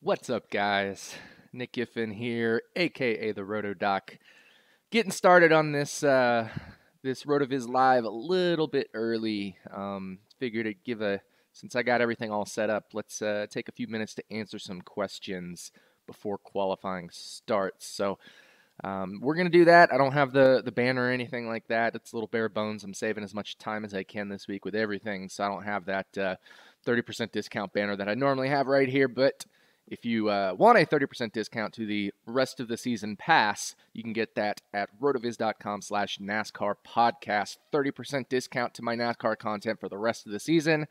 What's up, guys? Nick Giffen here, aka the RotoDoc. Getting started on this this RotoViz live a little bit early. Figured to since I got everything all set up, let's take a few minutes to answer some questions before qualifying starts. So we're gonna do that. I don't have the banner or anything like that. It's a little bare bones. I'm saving as much time as I can this week with everything, so I don't have that 30% discount banner that I normally have right here, but if you want a 30% discount to the rest of the season pass, you can get that at rotoviz.com/NASCAR podcast. 30% discount to my NASCAR content for the rest of the season.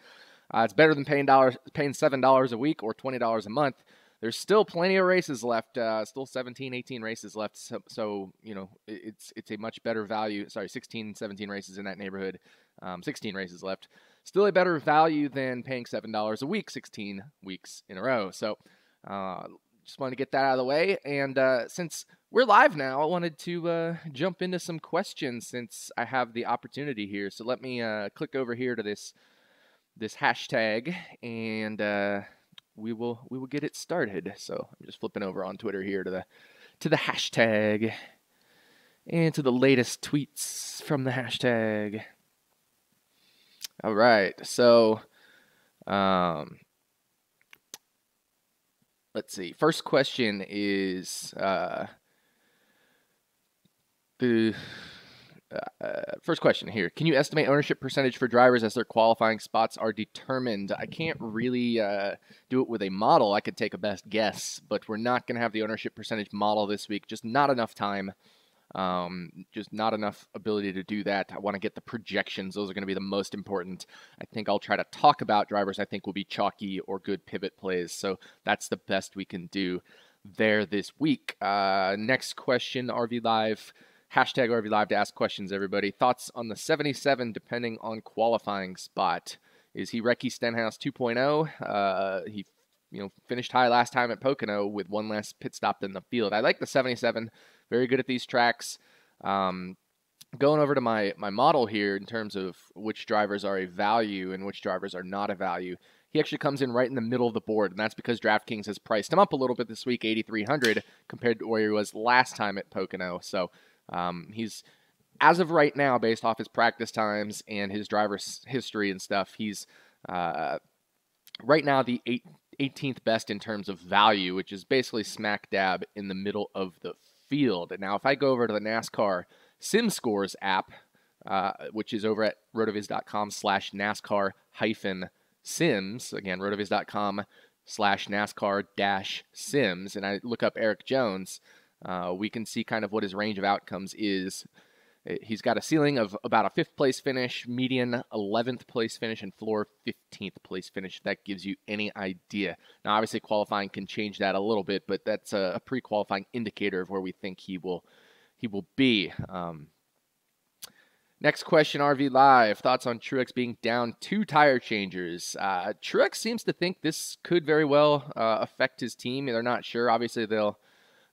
It's better than paying $7 a week or $20 a month. There's still plenty of races left, still 17, 18 races left. So you know, it's a much better value. Sorry, 16, 17 races in that neighborhood. 16 races left. Still a better value than paying $7 a week, 16 weeks in a row. So just wanted to get that out of the way. And since we're live now, I wanted to jump into some questions since I have the opportunity here. So let me click over here to this hashtag, and we will get it started. So I'm just flipping over on Twitter here to the hashtag and to the latest tweets from the hashtag. All right, so let's see. First question is first question here. Can you estimate ownership percentage for drivers as their qualifying spots are determined? I can't really do it with a model. I could take a best guess, but we're not going to have the ownership percentage model this week. Just not enough time. Just not enough ability to do that. I want to get the projections. Those are going to be the most important. I think I'll try to talk about drivers I think will be chalky or good pivot plays. So that's the best we can do there this week. Next question, RV Live. Hashtag RV Live to ask questions, everybody. Thoughts on the 77 depending on qualifying spot. Is he Recce Stenhouse 2.0? He finished high last time at Pocono with one less pit stop than the field. I like the 77. Very good at these tracks. Going over to my model here in terms of which drivers are a value and which drivers are not a value. He actually comes in right in the middle of the board, and that's because DraftKings has priced him up a little bit this week, 8,300, compared to where he was last time at Pocono. So he's, as of right now, based off his practice times and his driver's history and stuff, he's right now the 18th best in terms of value, which is basically smack dab in the middle of the field. And now if I go over to the NASCAR Sim Scores app, which is over at rotoviz.com/NASCAR-sims, again, rotoviz.com/NASCAR-sims, and I look up Eric Jones, we can see kind of what his range of outcomes is. He's got a ceiling of about a 5th place finish, median 11th place finish, and floor 15th place finish. If that gives you any idea. Now, obviously, qualifying can change that a little bit, but that's a pre-qualifying indicator of where we think he will be. Next question, RV Live. Thoughts on Truex being down 2 tire changers? Truex seems to think this could very well affect his team. They're not sure. Obviously, they'll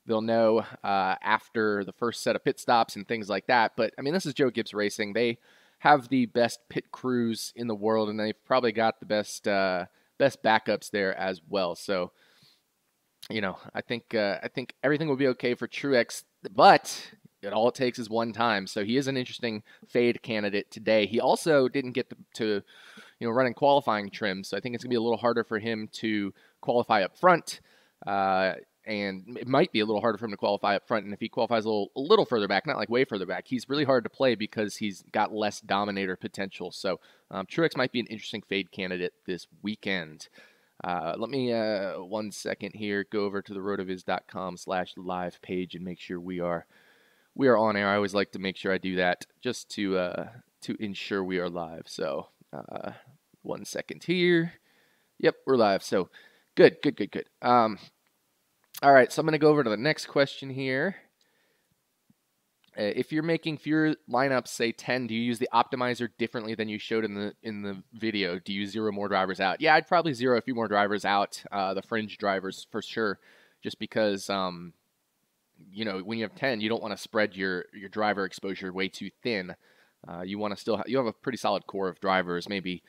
know after the first set of pit stops and things like that. But, I mean, this is Joe Gibbs Racing. They have the best pit crews in the world, and they've probably got the best backups there as well. So, I think everything will be okay for Truex, but all it takes is one time. So he is an interesting fade candidate today. He also didn't get to run in qualifying trim, so I think it's going to be a little harder for him to qualify up front. And it might be a little harder for him to qualify up front. And if he qualifies a little further back, not like way further back, he's really hard to play because he's got less dominator potential. So Truex might be an interesting fade candidate this weekend. Let me, 1 second here, go over to the rotoviz.com/live page and make sure we are on air. I always like to make sure I do that just to ensure we are live. So 1 second here. Yep, we're live. So good. All right, so I'm going to go over to the next question here. If you're making fewer lineups, say 10, do you use the optimizer differently than you showed in the video? Do you zero more drivers out? Yeah, I'd probably zero a few more drivers out, the fringe drivers for sure, just because when you have 10, you don't want to spread your driver exposure way too thin. You want to still you have a pretty solid core of drivers, maybe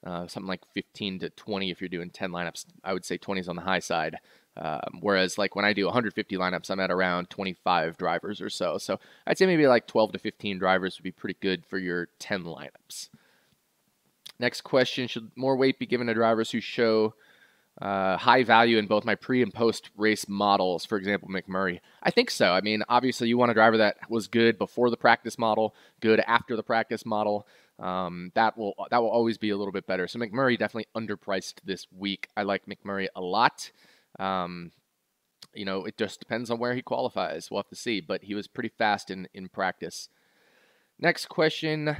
something like 15 to 20 if you're doing 10 lineups. I would say 20 is on the high side. Whereas like when I do 150 lineups, I'm at around 25 drivers or so. So I'd say maybe like 12 to 15 drivers would be pretty good for your 10 lineups. Next question, should more weight be given to drivers who show high value in both my pre and post race models, for example, McMurray? I think so. I mean, obviously you want a driver that was good before the practice model, good after the practice model. That will always be a little bit better. So McMurray definitely underpriced this week. I like McMurray a lot. You know, it just depends on where he qualifies. We'll have to see, but he was pretty fast in practice. Next question,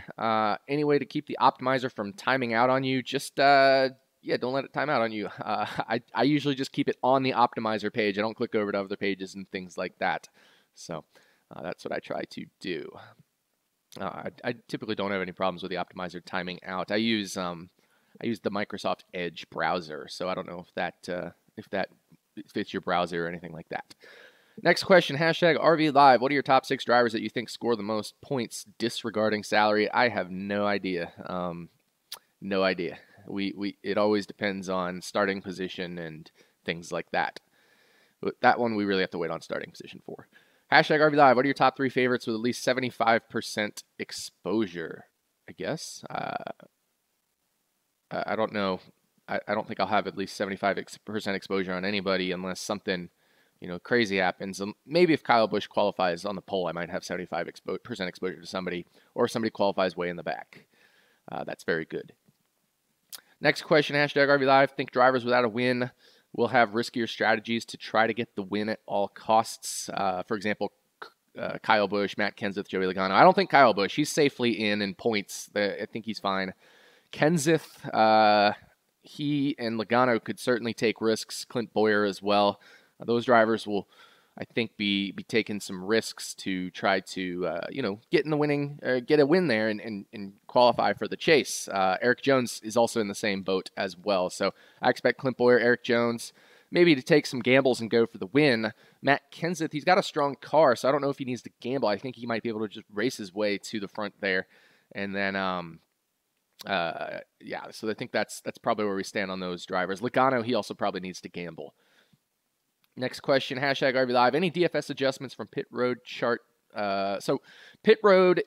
any way to keep the optimizer from timing out on you? Just, yeah, don't let it time out on you. I usually just keep it on the optimizer page. I don't click over to other pages and things like that. So that's what I try to do. I typically don't have any problems with the optimizer timing out. I use the Microsoft Edge browser, so I don't know if that fits your browser or anything like that. Next question, hashtag RV Live. What are your top 6 drivers that you think score the most points disregarding salary? I have no idea. No idea. It always depends on starting position and things like that. But that one we really have to wait on starting position for. Hashtag RV Live. What are your top 3 favorites with at least 75% exposure? I guess. I don't know. I don't think I'll have at least 75% exposure on anybody unless something, you know, crazy happens. Maybe if Kyle Busch qualifies on the pole, I might have 75% exposure to somebody, or if somebody qualifies way in the back. That's very good. Next question, hashtag RV Live. Think drivers without a win will have riskier strategies to try to get the win at all costs? For example, Kyle Busch, Matt Kenseth, Joey Logano. I don't think Kyle Busch. He's safely in points. I think he's fine. Kenseth, he and Logano could certainly take risks. Clint Bowyer as well. Those drivers will, I think, be taking some risks to try to, you know, get in the winning, get a win there and qualify for the chase. Eric Jones is also in the same boat as well. So I expect Clint Bowyer, Eric Jones, maybe to take some gambles and go for the win. Matt Kenseth, he's got a strong car, so I don't know if he needs to gamble. I think he might be able to just race his way to the front there. And then, yeah, so I think that's probably where we stand on those drivers. Logano, he also probably needs to gamble. Next question, hashtag RV Live. Any DFS adjustments from pit road chart? So pit road,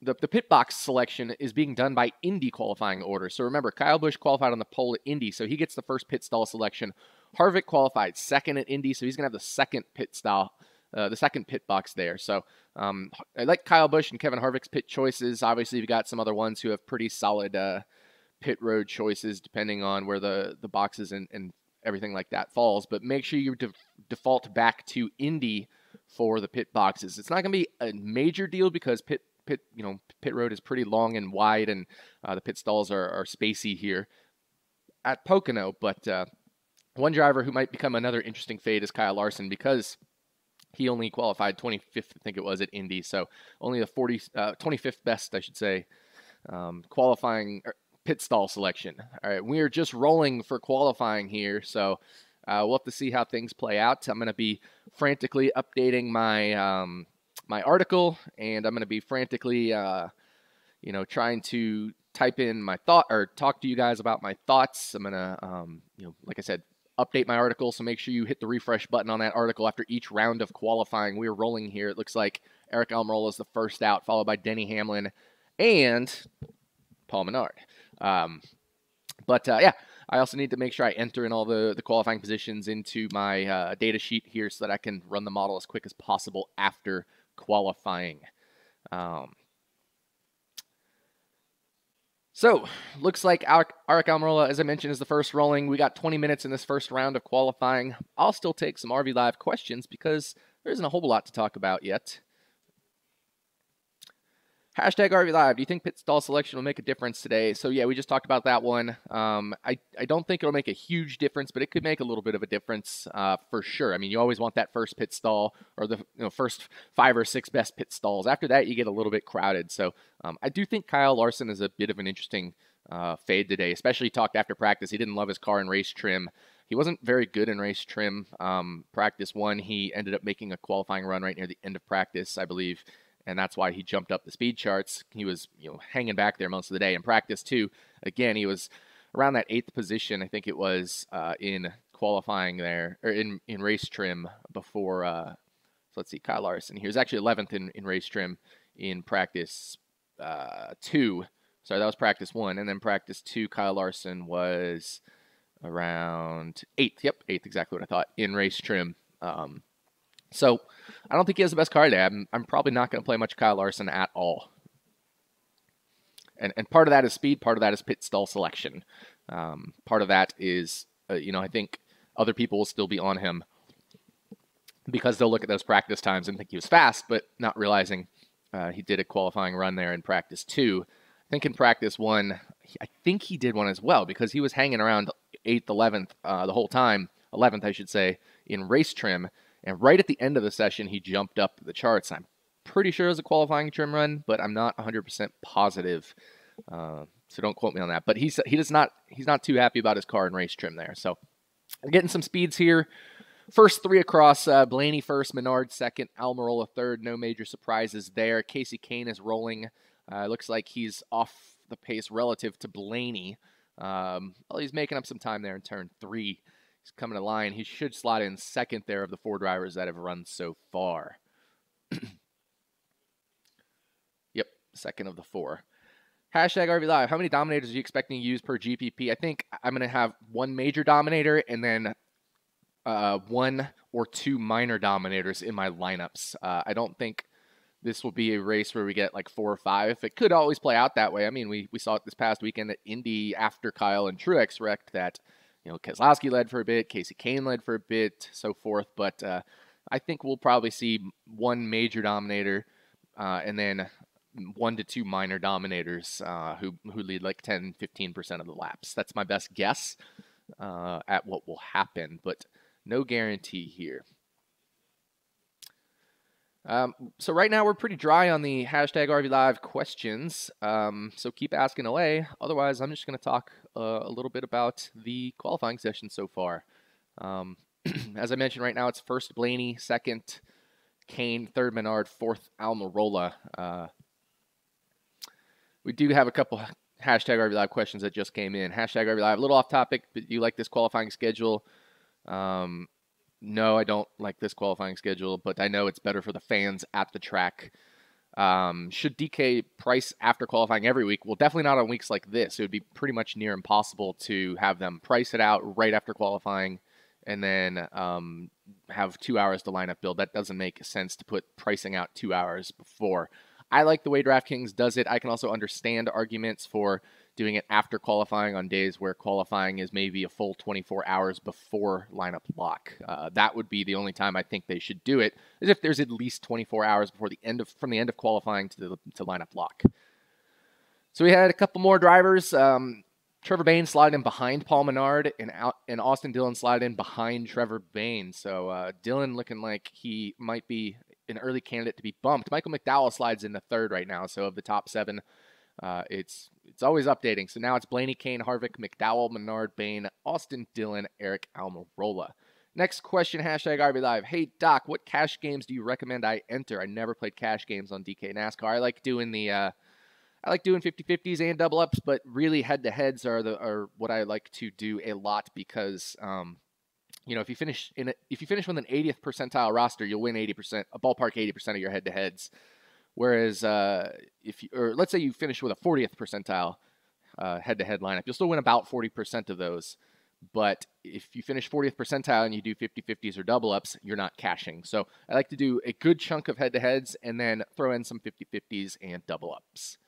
the pit box selection is being done by Indy qualifying order. So remember, Kyle Busch qualified on the pole at Indy, so he gets the first pit stall selection. Harvick qualified second at Indy, so he's going to have the second pit stall, the second pit box there. So I like Kyle Busch and Kevin Harvick's pit choices. Obviously, you've got some other ones who have pretty solid pit road choices depending on where the boxes and everything like that falls, but make sure you default back to Indy for the pit boxes. It's not going to be a major deal because pit road is pretty long and wide, and the pit stalls are spacey here at Pocono. But one driver who might become another interesting fade is Kyle Larson, because he only qualified 25th, I think it was, at Indy, so only the 25th best, I should say, qualifying pit stall selection. All right, we are just rolling for qualifying here, so we'll have to see how things play out. I'm going to be frantically updating my my article, and I'm going to be frantically, trying to type in my thought or talk to you guys about my thoughts. I'm going to, like I said, update my article, so make sure you hit the refresh button on that article after each round of qualifying. We're rolling here. It looks like Eric Almirola is the first out, followed by Denny Hamlin and Paul Menard. Yeah, I also need to make sure I enter in all the qualifying positions into my data sheet here so that I can run the model as quick as possible after qualifying. So, looks like Eric Almirola, as I mentioned, is the first rolling. We got 20 minutes in this first round of qualifying. I'll still take some RV Live questions because there isn't a whole lot to talk about yet. Hashtag RV Live. Do you think pit stall selection will make a difference today? So yeah, we just talked about that one. I don't think it'll make a huge difference, but it could make a little bit of a difference for sure. I mean, you always want that first pit stall or the first 5 or 6 best pit stalls. After that, you get a little bit crowded. So I do think Kyle Larson is a bit of an interesting fade today, especially talked after practice. He didn't love his car in race trim. He wasn't very good in race trim. Practice 1, he ended up making a qualifying run right near the end of practice, I believe. And that's why he jumped up the speed charts. He was, hanging back there most of the day. In practice 2, again, he was around that 8th position, I think it was, in qualifying there, or in race trim before. So let's see, Kyle Larson. He was actually 11th in race trim in practice 2. Sorry, that was practice 1, and then practice 2, Kyle Larson was around 8th. Yep, 8th, exactly what I thought, in race trim. So I don't think he has the best car today. I'm probably not going to play much Kyle Larson at all. And part of that is speed, part of that is pit stall selection. Part of that is, I think other people will still be on him because they'll look at those practice times and think he was fast, but not realizing he did a qualifying run there in practice 2. I think in practice 1, I think he did one as well because he was hanging around 8th, 11th the whole time, 11th, I should say, in race trim. And right at the end of the session, he jumped up the charts. I'm pretty sure it was a qualifying trim run, but I'm not 100% positive. So don't quote me on that. But he's not too happy about his car in race trim there. So we're getting some speeds here. First 3 across, Blaney first, Menard second, Almirola third. No major surprises there. Casey Kane is rolling. Looks like he's off the pace relative to Blaney. Well, he's making up some time there in turn 3. He's coming to line. He should slot in second there of the 4 drivers that have run so far. Yep, second of the 4. Hashtag RV Live. How many dominators are you expecting to use per GPP? I think I'm going to have 1 major dominator and then 1 or 2 minor dominators in my lineups. I don't think this will be a race where we get like 4 or 5. It could always play out that way. I mean, we saw it this past weekend at Indy after Kyle and Truex wrecked that. Keselowski led for a bit, Casey Kane led for a bit, so forth. But I think we'll probably see 1 major dominator and then 1 to 2 minor dominators who lead like 10, 15% of the laps. That's my best guess at what will happen, but no guarantee here. So right now we're pretty dry on the hashtag RV Live questions, so keep asking away. Otherwise, I'm just going to talk a little bit about the qualifying session so far. As I mentioned, right now it's first Blaney, second Kane, third Menard, fourth Almirola. We do have a couple hashtag RV Live questions that just came in. Hashtag RV Live, a little off topic, but do you like this qualifying schedule? No, I don't like this qualifying schedule, but I know it's better for the fans at the track. Should DK price after qualifying every week? Well, definitely not on weeks like this. It would be pretty much near impossible to have them price it out right after qualifying and then have 2 hours to line up build. That doesn't make sense to put pricing out 2 hours before. I like the way DraftKings does it. I can also understand arguments for doing it after qualifying on days where qualifying is maybe a full 24 hours before lineup lock. That would be the only time I think they should do it, is if there's at least 24 hours before from the end of qualifying to lineup lock. So we had a couple more drivers. Trevor Bayne slotted in behind Paul Menard, and Austin Dillon slotted in behind Trevor Bayne. So Dillon looking like he might be an early candidate to be bumped. Michael McDowell slides into third right now. So of the top 7, it's always updating. So now it's Blaney, Kane, Harvick, McDowell, Menard, Bayne, Austin Dillon, Eric Almirola. Next question, hashtag RB Live. Hey, Doc, what cash games do you recommend I enter? I never played cash games on DK NASCAR. I like doing 50-50s and double ups, but really head-to-heads are what I like to do a lot because if you finish with an 80th percentile roster, you'll win 80%, a ballpark 80% of your head-to-heads. Whereas let's say you finish with a 40th percentile head-to-head lineup, you'll still win about 40% of those. But if you finish 40th percentile and you do 50-50s or double-ups, you're not cashing. So I like to do a good chunk of head-to-heads and then throw in some 50-50s and double-ups.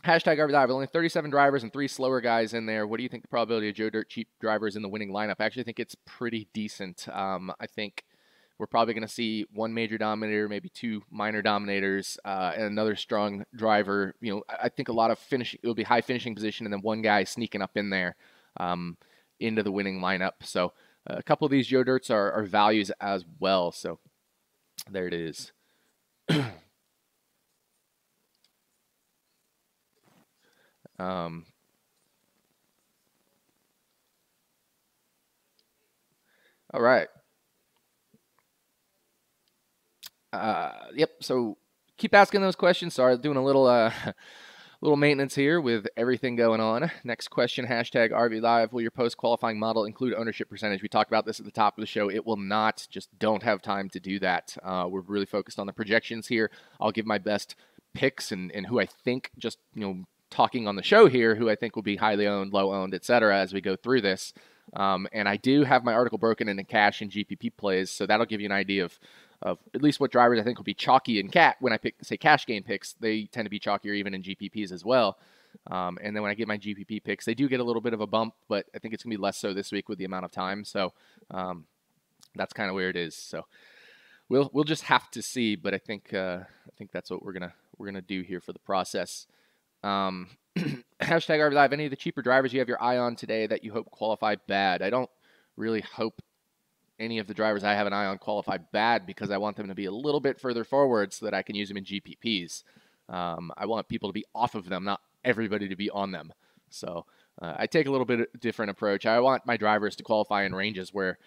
Hashtag RV Live, only 37 drivers and 3 slower guys in there. What do you think the probability of Joe Dirt cheap drivers in the winning lineup? I actually think it's pretty decent. I think we're probably going to see 1 major dominator, maybe 2 minor dominators, and another strong driver. I think a lot of finishing, it'll be high finishing position, and then 1 guy sneaking up in there into the winning lineup. So a couple of these Joe Dirts are values as well. So there it is. All right. Yep. So keep asking those questions. Sorry, doing a little Little maintenance here with everything going on. Next question, hashtag RV Live. Will your post-qualifying model include ownership percentage? We talked about this at the top of the show. It will not. Just don't have time to do that. We're really focused on the projections here. I'll give my best picks and who I think, just talking on the show here, who I think will be highly owned, low owned, etc. as we go through this. And I do have my article broken into cash and GPP plays, so that'll give you an idea of at least what drivers I think will be chalky in when I say cash game picks. They tend to be chalkier even in GPPs as well. And then when I get my GPP picks, they do get a little bit of a bump, but I think it's gonna be less so this week with the amount of time. So that's kind of where it is. So we'll just have to see. But I think that's what we're gonna do here for the process. Hashtag RV Live. Any of the cheaper drivers you have your eye on today that you hope qualify bad? I don't really hope any of the drivers I have an eye on qualify bad, because I want them to be a little bit further forward so that I can use them in GPPs. I want people to be off of them, not everybody to be on them. So I take a little bit different approach. I want my drivers to qualify in ranges where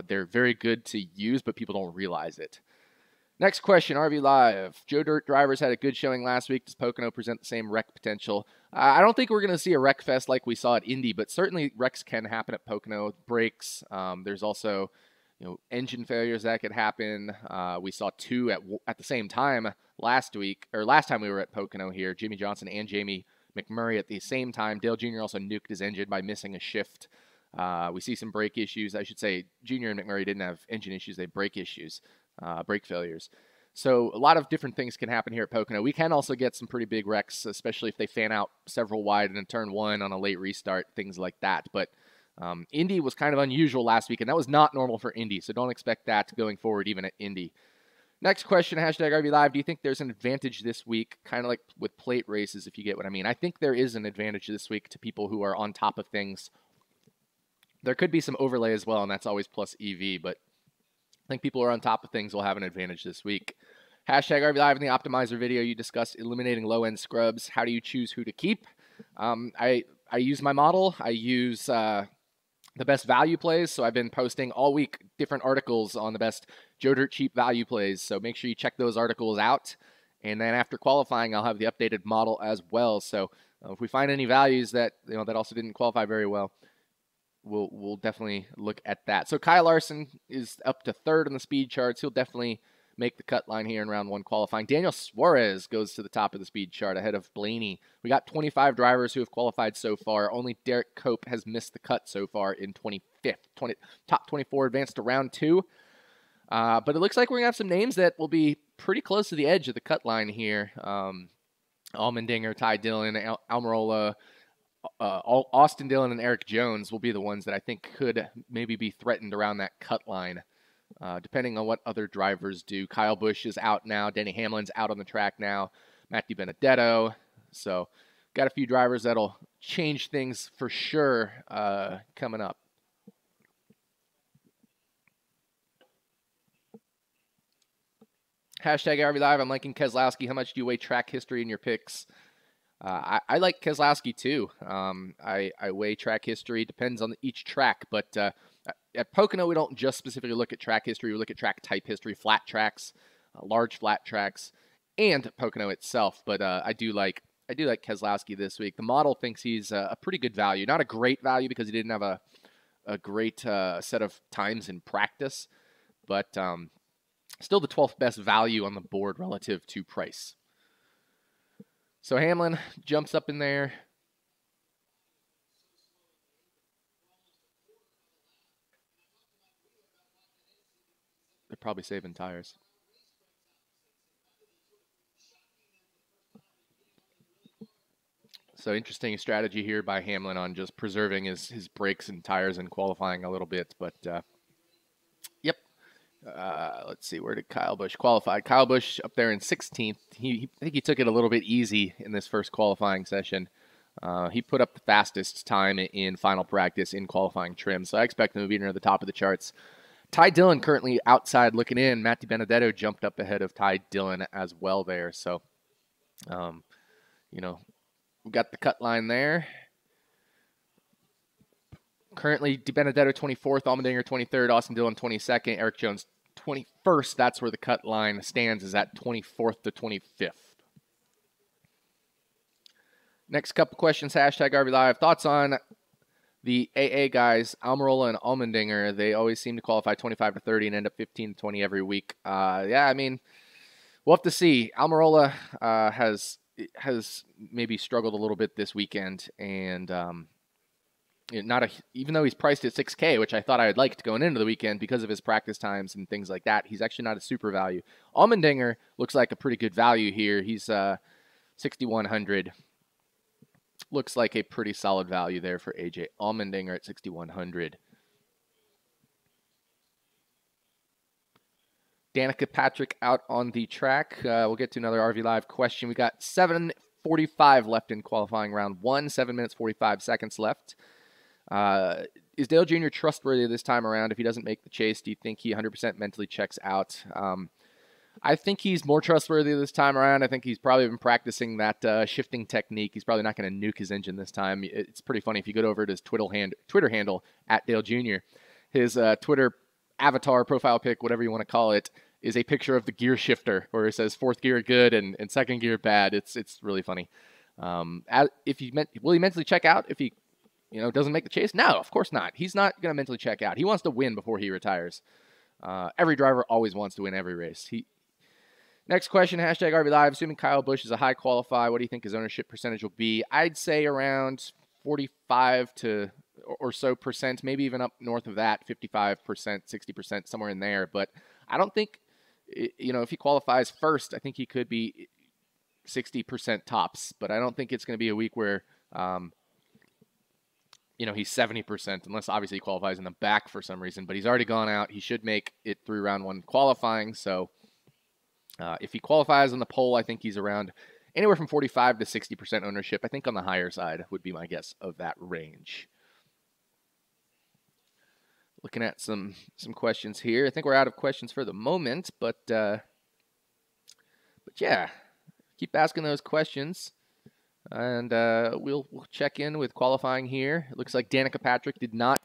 they're very good to use, but people don't realize it. Next question, RV Live. Joe Dirt drivers had a good showing last week. Does Pocono present the same wreck potential? I don't think we're going to see a wreck fest like we saw at Indy, but certainly wrecks can happen at Pocono. Brakes. There's also engine failures that could happen. We saw two at the same time last time we were at Pocono here. Jimmy Johnson and Jamie McMurray at the same time. Dale Jr. also nuked his engine by missing a shift. We see some brake issues. I should say Jr. and McMurray didn't have engine issues. They had brake issues, brake failures. So a lot of different things can happen here at Pocono. We can also get some pretty big wrecks, especially if they fan out several wide in turn one on a late restart, things like that. But Indy was kind of unusual last week, and that was not normal for Indy, so don't expect that going forward even at Indy. Next question, hashtag RV Live. Do you think there's an advantage this week, kind of like with plate races, if you get what I mean? I think there is an advantage this week to people who are on top of things. There could be some overlay as well, and that's always plus EV, but I think people who are on top of things will have an advantage this week. Hashtag RV Live. In the optimizer video, you discussed eliminating low-end scrubs. How do you choose who to keep? I use my model. I use the best value plays. So I've been posting all week different articles on the best Joe Dirt cheap value plays. So make sure you check those articles out. And then after qualifying, I'll have the updated model as well. So if we find any values that that also didn't qualify very well, we'll definitely look at that. So Kyle Larson is up to third on the speed charts. He'll definitely make the cut line here in round one qualifying. Daniel Suarez goes to the top of the speed chart ahead of Blaney. We got 25 drivers who have qualified so far. Only Derek Cope has missed the cut so far in 25th. Top 24 advanced to round two. But it looks like we're going to have some names that will be pretty close to the edge of the cut line here. Allmendinger, Ty Dillon, Almirola, Austin Dillon, and Eric Jones will be the ones that I think could maybe be threatened around that cut line. Depending on what other drivers do. Kyle Busch is out now. Denny Hamlin's out on the track now. Matt DiBenedetto. So got a few drivers that'll change things for sure coming up. Hashtag RV Live. I'm liking Keselowski. How much do you weigh track history in your picks? I like Keselowski too. I weigh track history. Depends on each track, but at Pocono, we don't just specifically look at track history. We look at track type history, flat tracks, large flat tracks, and Pocono itself. But I do like Keselowski this week. The model thinks he's a pretty good value. Not a great value because he didn't have a great set of times in practice, but still the 12th best value on the board relative to price. So Hamlin jumps up in there. They're probably saving tires. So interesting strategy here by Hamlin on just preserving his brakes and tires and qualifying a little bit. But, yep. Let's see. Where did Kyle Busch qualify? Kyle Busch up there in 16th. I think he took it a little bit easy in this first qualifying session. He put up the fastest time in final practice in qualifying trim. So I expect him to be near the top of the charts. Ty Dillon currently outside looking in. Matt DiBenedetto jumped up ahead of Ty Dillon as well there. So, we got the cut line there. Currently, DiBenedetto 24th, Allmendinger 23rd, Austin Dillon 22nd, Eric Jones 21st. That's where the cut line stands, is at 24th to 25th. Next couple questions, hashtag RV Live. Thoughts on the AA guys, Almirola and Allmendinger? They always seem to qualify 25 to 30 and end up 15 to 20 every week. Yeah, I mean, we'll have to see. Almirola has maybe struggled a little bit this weekend, and even though he's priced at 6K, which I thought I would like going into the weekend because of his practice times and things like that, he's actually not a super value. Allmendinger looks like a pretty good value here. He's 6,100. Looks like a pretty solid value there for AJ Allmendinger at 6,100. Danica Patrick out on the track. We'll get to another RV Live question. We got 7:45 left in qualifying round 1, 7 minutes 45 seconds left. Is Dale Jr. trustworthy this time around? If he doesn't make the chase, do you think he 100% mentally checks out? I think he's more trustworthy this time around. I think he's probably been practicing that shifting technique. He's probably not going to nuke his engine this time. It's pretty funny if you go over to his Twitter handle at Dale Jr. His Twitter avatar profile pic, whatever you want to call it, is a picture of the gear shifter where it says fourth gear good and second gear bad. It's really funny. Will he mentally check out if he doesn't make the chase? No, of course not. He's not going to mentally check out. He wants to win before he retires. Every driver always wants to win every race. Next question, hashtag RV Live. Assuming Kyle Busch is a high qualify, what do you think his ownership percentage will be? I'd say around 45 to or so percent, maybe even up north of that, 55%, 60%, somewhere in there. But I don't think, if he qualifies first, I think he could be 60% tops. But I don't think it's going to be a week where, he's 70%, unless obviously he qualifies in the back for some reason. But he's already gone out. He should make it through round 1 qualifying. So if he qualifies on the pole, I think he's around anywhere from 45 to 60% ownership. I think on the higher side would be my guess of that range. Looking at some questions here. I think we're out of questions for the moment, but yeah, keep asking those questions, and we'll check in with qualifying here. It looks like Danica Patrick did not.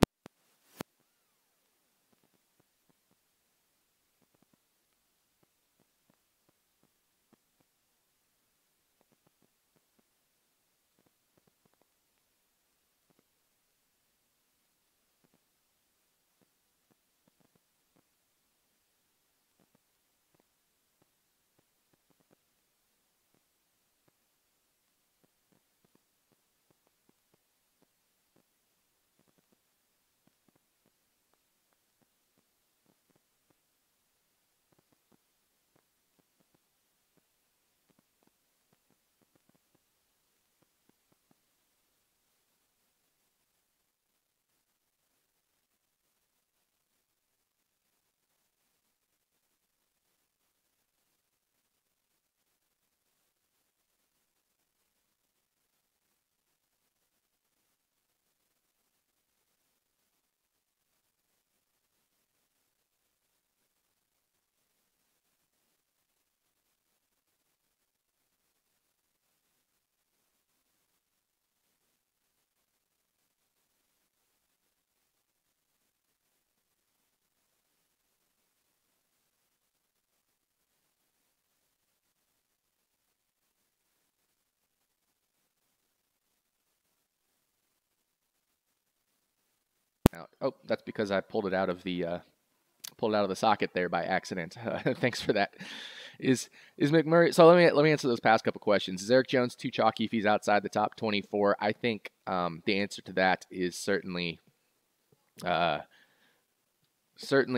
Out. Oh, that's because I pulled it out of the socket there by accident. Thanks for that. Is McMurray? So let me answer those past couple questions. Is Eric Jones too chalky if he's outside the top 24? I think the answer to that is certainly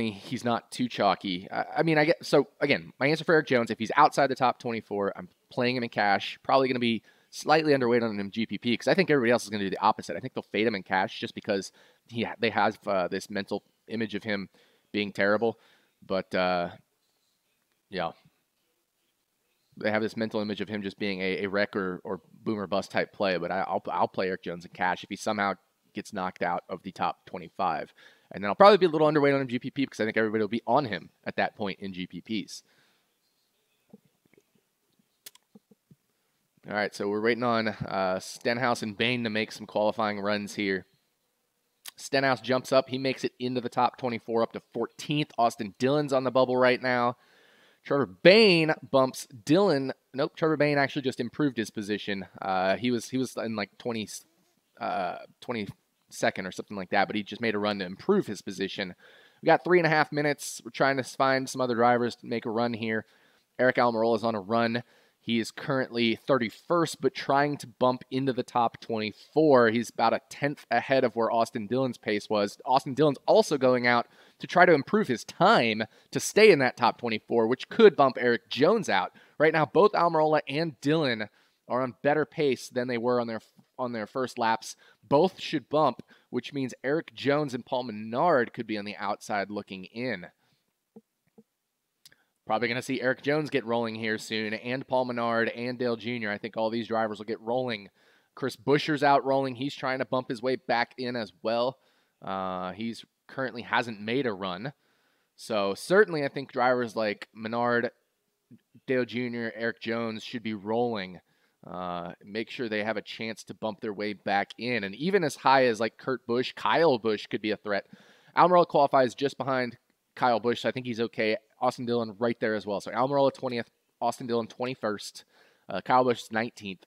he's not too chalky. I get so again. My answer for Eric Jones, if he's outside the top 24, I'm playing him in cash. Probably going to be slightly underweight on him in GPP because I think everybody else is going to do the opposite. I think they'll fade him in cash just because they have this mental image of him being terrible. But yeah, they have this mental image of him just being a wreck or boom or bust type play. But I'll play Eric Jones in cash if he somehow gets knocked out of the top 25. And then I'll probably be a little underweight on him GPP because I think everybody will be on him at that point in GPPs. All right, so we're waiting on Stenhouse and Bain to make some qualifying runs here. Stenhouse jumps up. He makes it into the top 24, up to 14th. Austin Dillon's on the bubble right now. Trevor Bayne bumps Dylan. Nope, Trevor Bayne actually just improved his position. He was in like 22nd or something like that, but he just made a run to improve his position. We got 3.5 minutes. We're trying to find some other drivers to make a run here. Eric Almirola is on a run. He is currently 31st, but trying to bump into the top 24. He's about a 10th ahead of where Austin Dillon's pace was. Austin Dillon's also going out to try to improve his time to stay in that top 24, which could bump Eric Jones out. Right now, both Almirola and Dillon are on better pace than they were on their first laps. Both should bump, which means Eric Jones and Paul Menard could be on the outside looking in. Probably going to see Eric Jones get rolling here soon, and Paul Menard and Dale Jr. I think all these drivers will get rolling. Chris Buescher's out rolling. He's trying to bump his way back in as well. He's currently hasn't made a run. So certainly I think drivers like Menard, Dale Jr., Eric Jones should be rolling. Make sure they have a chance to bump their way back in. And even as high as like Kurt Busch, Kyle Busch could be a threat. Almirola qualifies just behind Kyle Busch, so I think he's okay. Austin Dillon right there as well. So Almirola 20th, Austin Dillon 21st, Kyle Busch 19th.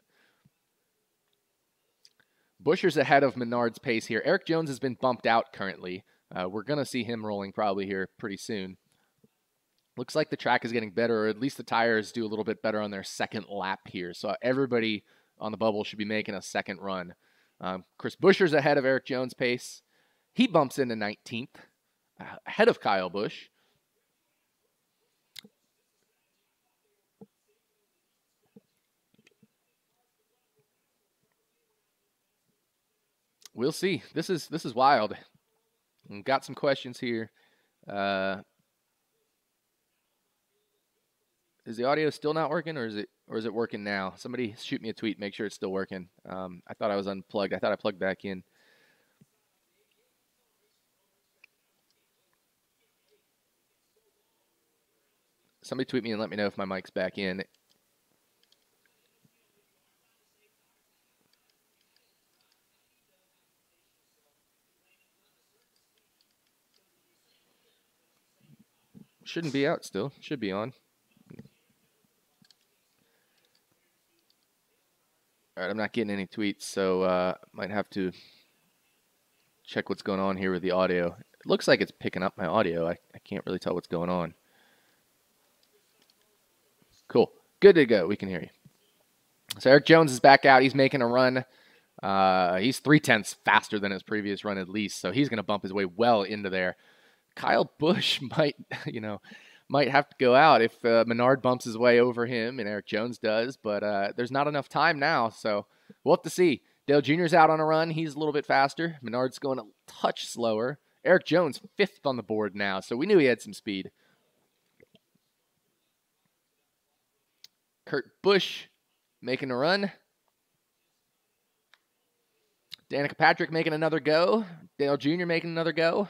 Buescher's ahead of Menard's pace here. Eric Jones has been bumped out currently. We're going to see him rolling probably here pretty soon. Looks like the track is getting better, or at least the tires do a little bit better on their second lap here. So everybody on the bubble should be making a second run. Chris Buescher's ahead of Eric Jones' pace. He bumps into 19th, ahead of Kyle Busch. We'll see. This is wild. We've got some questions here. Is the audio still not working, or is it working now? Somebody shoot me a tweet, make sure it's still working. I thought I was unplugged. I thought I plugged back in. Somebody tweet me and let me know if my mic's back in. Shouldn't be out still. Should be on. All right, I'm not getting any tweets, so might have to check what's going on here with the audio. It looks like it's picking up my audio. I can't really tell what's going on. Cool. Good to go. We can hear you. So Eric Jones is back out. He's making a run. He's 0.3 faster than his previous run at least, so he's going to bump his way well into there. Kyle Busch might have to go out if Menard bumps his way over him and Eric Jones does, but there's not enough time now, so we'll have to see. Dale Jr.'s out on a run. He's a little bit faster. Menard's going a touch slower. Eric Jones 5th on the board now, so we knew he had some speed. Kurt Busch making a run. Danica Patrick making another go. Dale Jr. making another go.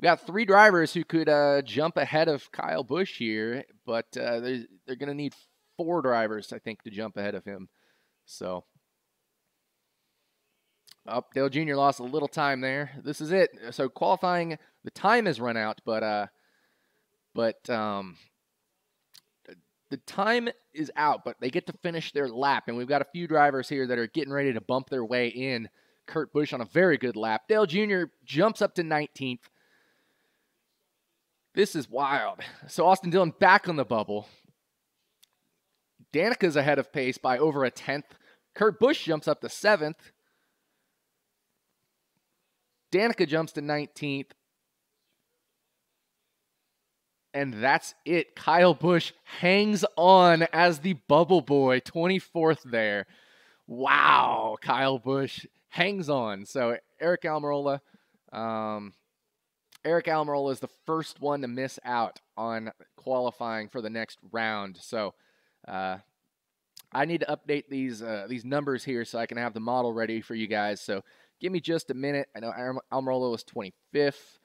We got 3 drivers who could jump ahead of Kyle Busch here, but they're going to need 4 drivers, I think, to jump ahead of him. So, Dale Jr. lost a little time there. This is it. So qualifying, the time has run out, but the time is out, but they get to finish their lap, and we've got a few drivers here that are getting ready to bump their way in. Kurt Busch on a very good lap. Dale Jr. jumps up to 19th. This is wild. So Austin Dillon back on the bubble. Danica's ahead of pace by over a 10th. Kurt Busch jumps up to 7th. Danica jumps to 19th. And that's it. Kyle Busch hangs on as the bubble boy, 24th there. Wow, Kyle Busch hangs on. So Eric Almirola is the first one to miss out on qualifying for the next round. So I need to update these numbers here so I can have the model ready for you guys. So give me just a minute. I know Almirola was 25th.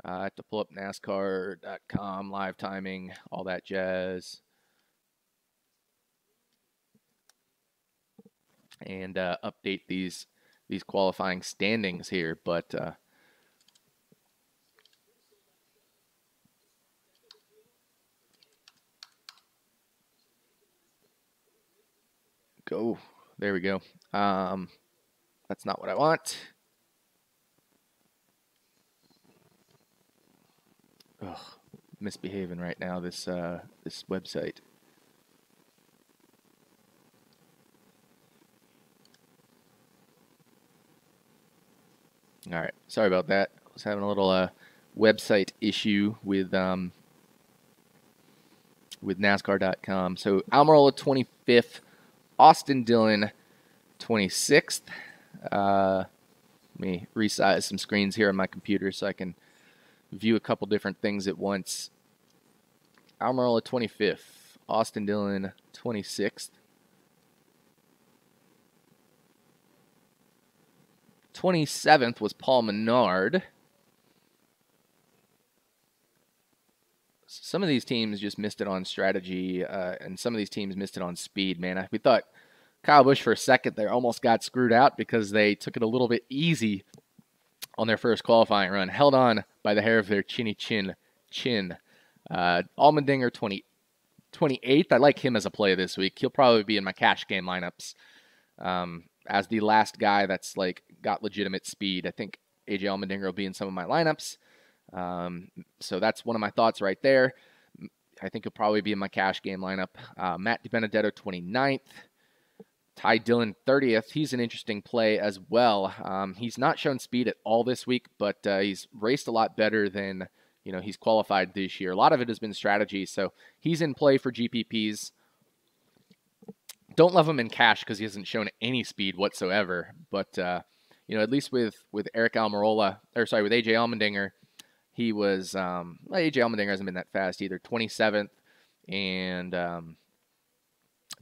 I have to pull up NASCAR.com, live timing, all that jazz. And update these qualifying standings here. But go. There we go. That's not what I want. Ugh, misbehaving right now, this website. All right, sorry about that. I was having a little website issue with NASCAR.com. So Almirola 25th, Austin Dillon 26th. Let me resize some screens here on my computer so I can view a couple different things at once. Almirola 25th, Austin Dillon 26th. 27th was Paul Menard. Some of these teams just missed it on strategy, and some of these teams missed it on speed, man. We thought Kyle Busch for a second there almost got screwed out because they took it a little bit easy on their first qualifying run. Held on by the hair of their chinny chin. Allmendinger 28th. I like him as a play this week. He'll probably be in my cash game lineups as the last guy that's like got legitimate speed. I think AJ Allmendinger will be in some of my lineups. So that's one of my thoughts right there. I think he'll probably be in my cash game lineup. Matt DiBenedetto 29th. Ty Dillon 30th. He's an interesting play as well. He's not shown speed at all this week, but he's raced a lot better than he's qualified this year. A lot of it has been strategy, so he's in play for GPPs. Don't love him in cash because he hasn't shown any speed whatsoever. But at least with Eric Almirola, with AJ Allmendinger, he was AJ Allmendinger hasn't been that fast either. 27th and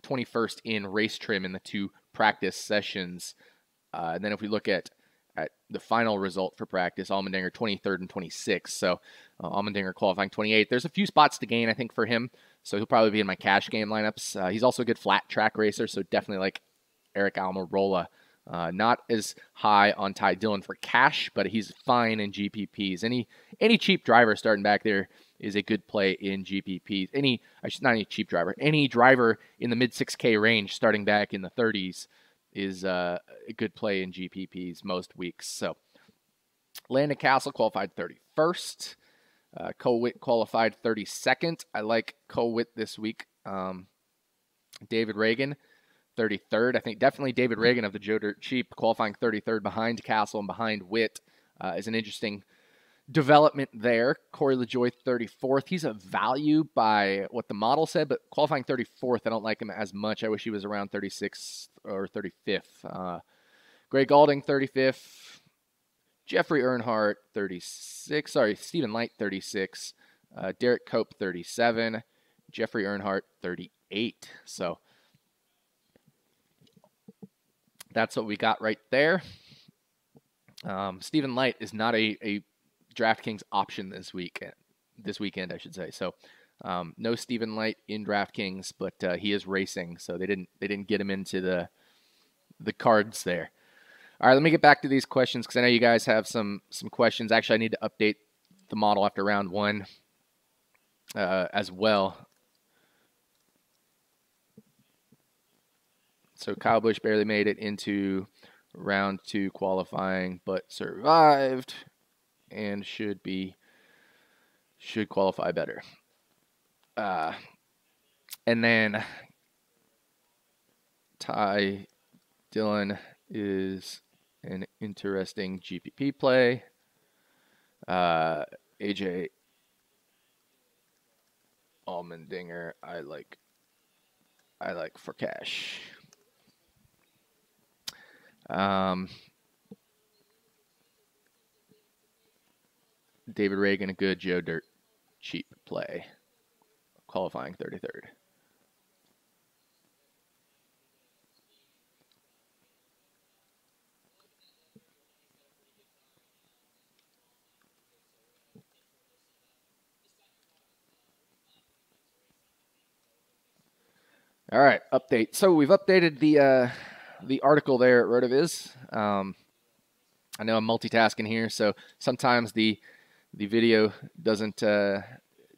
21st in race trim in the 2 practice sessions. And then if we look at the final result for practice, Allmendinger 23rd and 26th. So Allmendinger qualifying 28th. There's a few spots to gain, I think, for him. So he'll probably be in my cash game lineups. He's also a good flat track racer, so definitely like Eric Almirola. Not as high on Ty Dillon for cash, but he's fine in GPPs. Any cheap driver starting back there is a good play in GPPs. Not any cheap driver. Any driver in the mid 6K range starting back in the 30s is a good play in GPPs most weeks. So Landon Castle qualified 31st. Cole Witt qualified 32nd. I like Cole Witt this week. David Reagan 33rd. I think definitely David Reagan of the Joe Dirt Cheap qualifying 33rd behind Castle and behind Witt is an interesting development there. Corey LaJoie 34th. He's a value by what the model said, but qualifying 34th, I don't like him as much. I wish he was around 36th or 35th. Greg Galding 35th. Jeffrey Earnhardt 36. Stephen Light 36. Derek Cope 37. Jeffrey Earnhardt 38. So that's what we got right there. Stephen Light is not a DraftKings option this weekend, I should say. So no Stephen Light in DraftKings, but he is racing, so they didn't get him into the cards there. All right, let me get back to these questions because I know you guys have some questions. Actually, I need to update the model after round 1 as well. So Kyle Busch barely made it into round 2 qualifying, but survived and should qualify better. And then Ty Dillon is an interesting GPP play. AJ Allmendinger, I like for cash. David Reagan, a good Joe Dirt cheap play, qualifying 33rd. All right, update. So we've updated the article there at RotoViz. I know I'm multitasking here, so sometimes the video doesn't do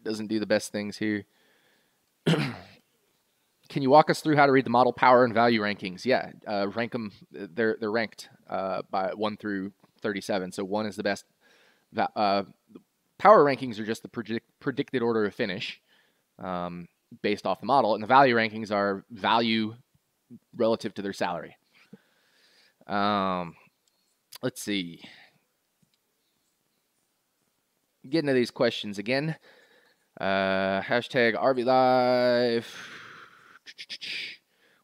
the best things here. Can you walk us through how to read the model power and value rankings? Yeah, rank them. They're ranked by 1 through 37. So 1 is the best. Power rankings are just the predicted order of finish based off the model, and the value rankings are value relative to their salary. Let's see. Get into these questions again. Hashtag RV Live.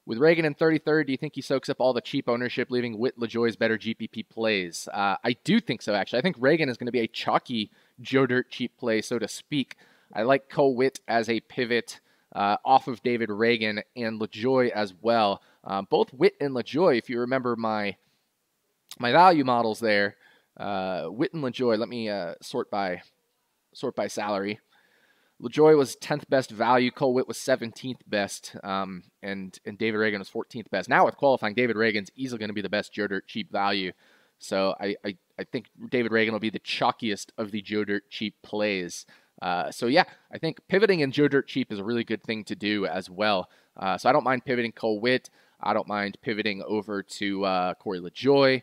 With Reagan in 33rd, do you think he soaks up all the cheap ownership, leaving Witt LaJoie's better GPP plays? I do think so, actually. I think Reagan is going to be a chalky Joe Dirt cheap play, so to speak. I like Cole Witt as a pivot off of David Reagan and LaJoie as well. Both Witt and LaJoie, if you remember my value models there, Witt and LaJoie, let me sort by salary. LaJoie was 10th best value. Cole Witt was 17th best, and David Reagan was 14th best. Now with qualifying, David Reagan's easily going to be the best Joe Dirt cheap value. So I think David Reagan will be the chalkiest of the Joe Dirt cheap plays. So yeah, I think pivoting in Joe Dirt cheap is a really good thing to do as well. So I don't mind pivoting Cole Witt. I don't mind pivoting over to Corey LaJoie.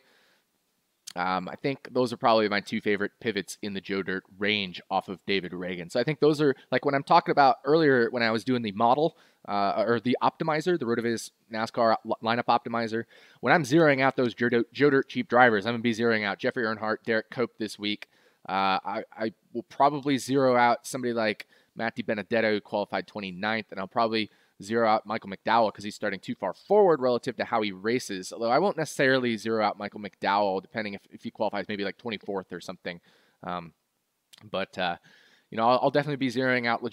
I think those are probably my 2 favorite pivots in the Joe Dirt range off of David Reagan. So I think those are, like when I'm talking about earlier when I was doing the model or the optimizer, the RotoViz NASCAR lineup optimizer, when I'm zeroing out those Joe Dirt cheap drivers, I'm going to be zeroing out Jeffrey Earnhardt, Derek Cope this week. I will probably zero out somebody like Matty Benedetto, who qualified 29th, and I'll probably zero out Michael McDowell because he's starting too far forward relative to how he races. Although I won't necessarily zero out Michael McDowell, depending if he qualifies maybe like 24th or something. But I'll definitely be zeroing out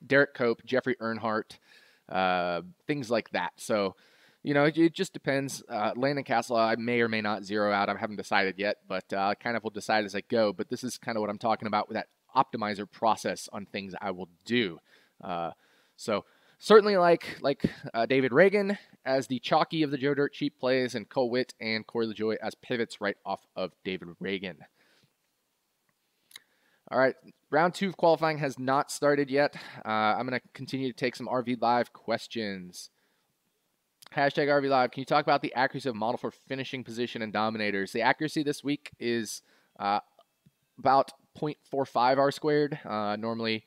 Derek Cope, Jeffrey Earnhardt, things like that. So, it just depends. Landon Castle, I may or may not zero out. I haven't decided yet, but I kind of will decide as I go. But this is kind of what I'm talking about with that optimizer process on things I will do. So certainly like David Reagan as the chalky of the Joe Dirt cheap plays, and Cole Witt and Corey LaJoie as pivots right off of David Reagan. All right, round 2 of qualifying has not started yet. I'm going to continue to take some RV Live questions. Hashtag RV Live, can you talk about the accuracy of model for finishing position and dominators? The accuracy this week is about 0.45 R squared. Normally,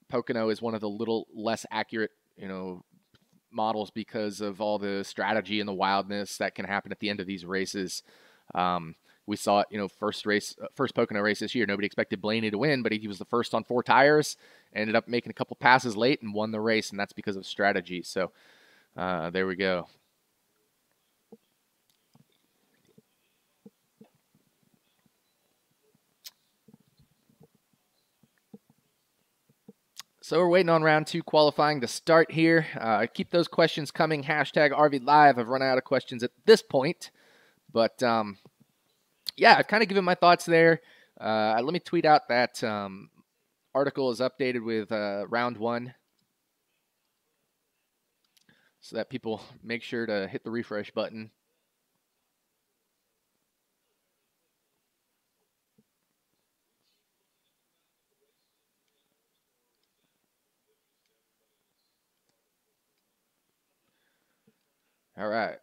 Pocono is one of the little less accurate, models because of all the strategy and the wildness that can happen at the end of these races. We saw it, first Pocono race this year. Nobody expected Blaney to win, but he was the first on 4 tires, ended up making a couple passes late and won the race, and that's because of strategy. So there we go. So we're waiting on round 2 qualifying to start here. Keep those questions coming. Hashtag RV Live. I've run out of questions at this point. But, yeah, I've kind of given my thoughts there. Let me tweet out that article is updated with round 1 so that people make sure to hit the refresh button. All right.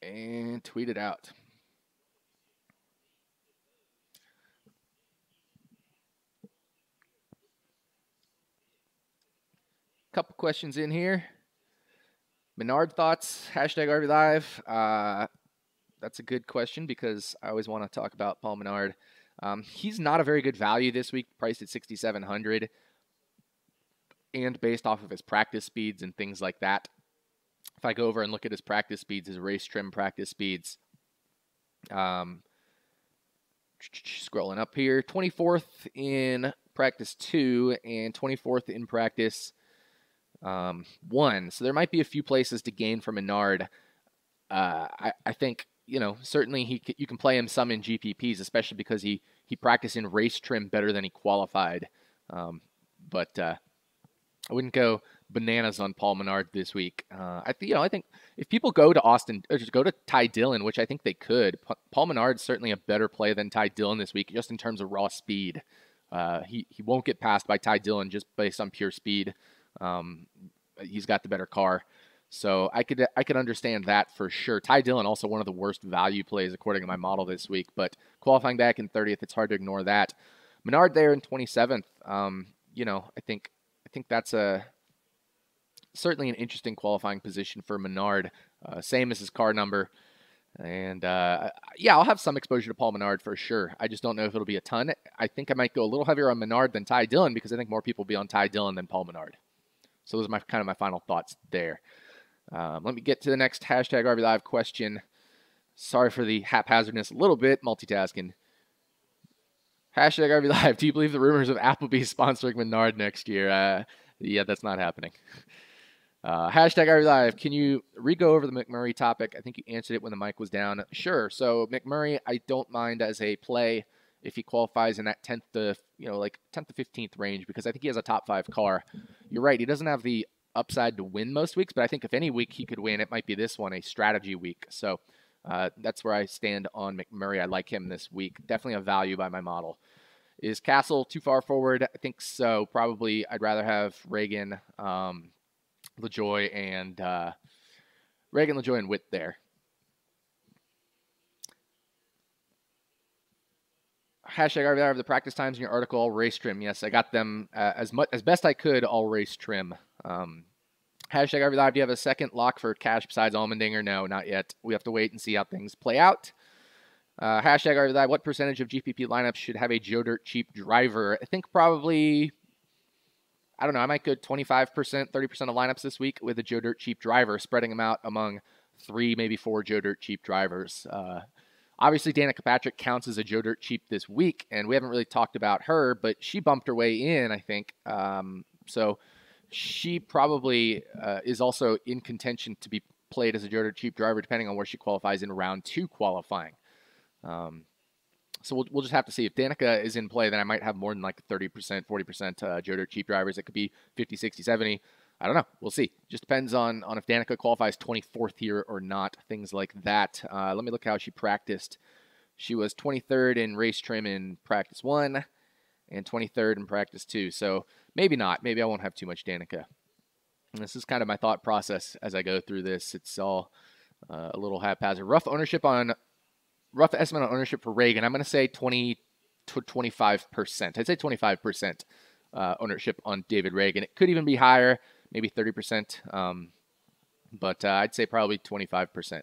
And tweet it out. Couple questions in here. Menard thoughts, hashtag RV Live. That's a good question because I always want to talk about Paul Menard. He's not a very good value this week, priced at 6,700, and based off of his practice speeds and things like that. If I go over and look at his practice speeds, his race trim practice speeds, scrolling up here, 24th in practice 2 and 24th in practice 1. So there might be a few places to gain from Menard. I think, certainly you can play him some in GPPs, especially because he practiced in race trim better than he qualified. But I wouldn't go bananas on Paul Menard this week. I think if people go to Austin or just go to Ty Dillon, which I think they could, Paul Menard's certainly a better play than Ty Dillon this week, just in terms of raw speed. He won't get passed by Ty Dillon just based on pure speed. He's got the better car. So I could understand that for sure. Ty Dillon, also one of the worst value plays according to my model this week, but qualifying back in 30th, it's hard to ignore that. Menard there in 27th. I think that's certainly an interesting qualifying position for Menard. Same as his car number. And I'll have some exposure to Paul Menard for sure. I just don't know if it'll be a ton. I think I might go a little heavier on Menard than Ty Dillon because I think more people will be on Ty Dillon than Paul Menard. So those are my final thoughts there. Let me get to the next hashtag RV Live question. Sorry for the haphazardness a little bit, multitasking. Hashtag RV Live, do you believe the rumors of Applebee's sponsoring Menard next year? Yeah, that's not happening. Hashtag RV Live, can you re-go over the McMurray topic? I think you answered it when the mic was down. Sure. So McMurray, I don't mind as a play if he qualifies in that 10th to 15th range because I think he has a top 5 car. You're right, he doesn't have the upside to win most weeks, but I think if any week he could win, it might be this one, a strategy week. So that's where I stand on McMurray. I like him this week. Definitely a value by my model. Is Castle too far forward? I think so. Probably I'd rather have Reagan, LaJoy, and Witt there. Hashtag RVR of the practice times in your article, all race trim. Yes, I got them as best I could, all race trim. Hashtag RV Live, do you have a second lock for cash besides Allmendinger? No, not yet. We have to wait and see how things play out. Hashtag RV Live, what percentage of GPP lineups should have a Joe Dirt cheap driver? I think probably, I don't know, I might go 25%, 30% of lineups this week with a Joe Dirt cheap driver, spreading them out among 3, maybe 4 Joe Dirt cheap drivers. Obviously, Danica Patrick counts as a Joe Dirt cheap this week, and we haven't really talked about her, but she bumped her way in, I think. So she probably is also in contention to be played as a Joe Dirt cheap driver, depending on where she qualifies in round 2 qualifying. So we'll just have to see. If Danica is in play, then I might have more than like 30%, 40% Joe Dirt cheap drivers. It could be 50, 60, 70. I don't know. We'll see. Just depends on if Danica qualifies 24th here or not, things like that. Let me look how she practiced. She was 23rd in race trim in practice 1 and 23rd in practice 2. So maybe not. Maybe I won't have too much Danica. And this is kind of my thought process as I go through this. It's all a little haphazard. Rough estimate on ownership for Reagan. I'm going to say 20 to 25%. I'd say 25% ownership on David Reagan. It could even be higher. Maybe 30%, but I'd say probably 25%.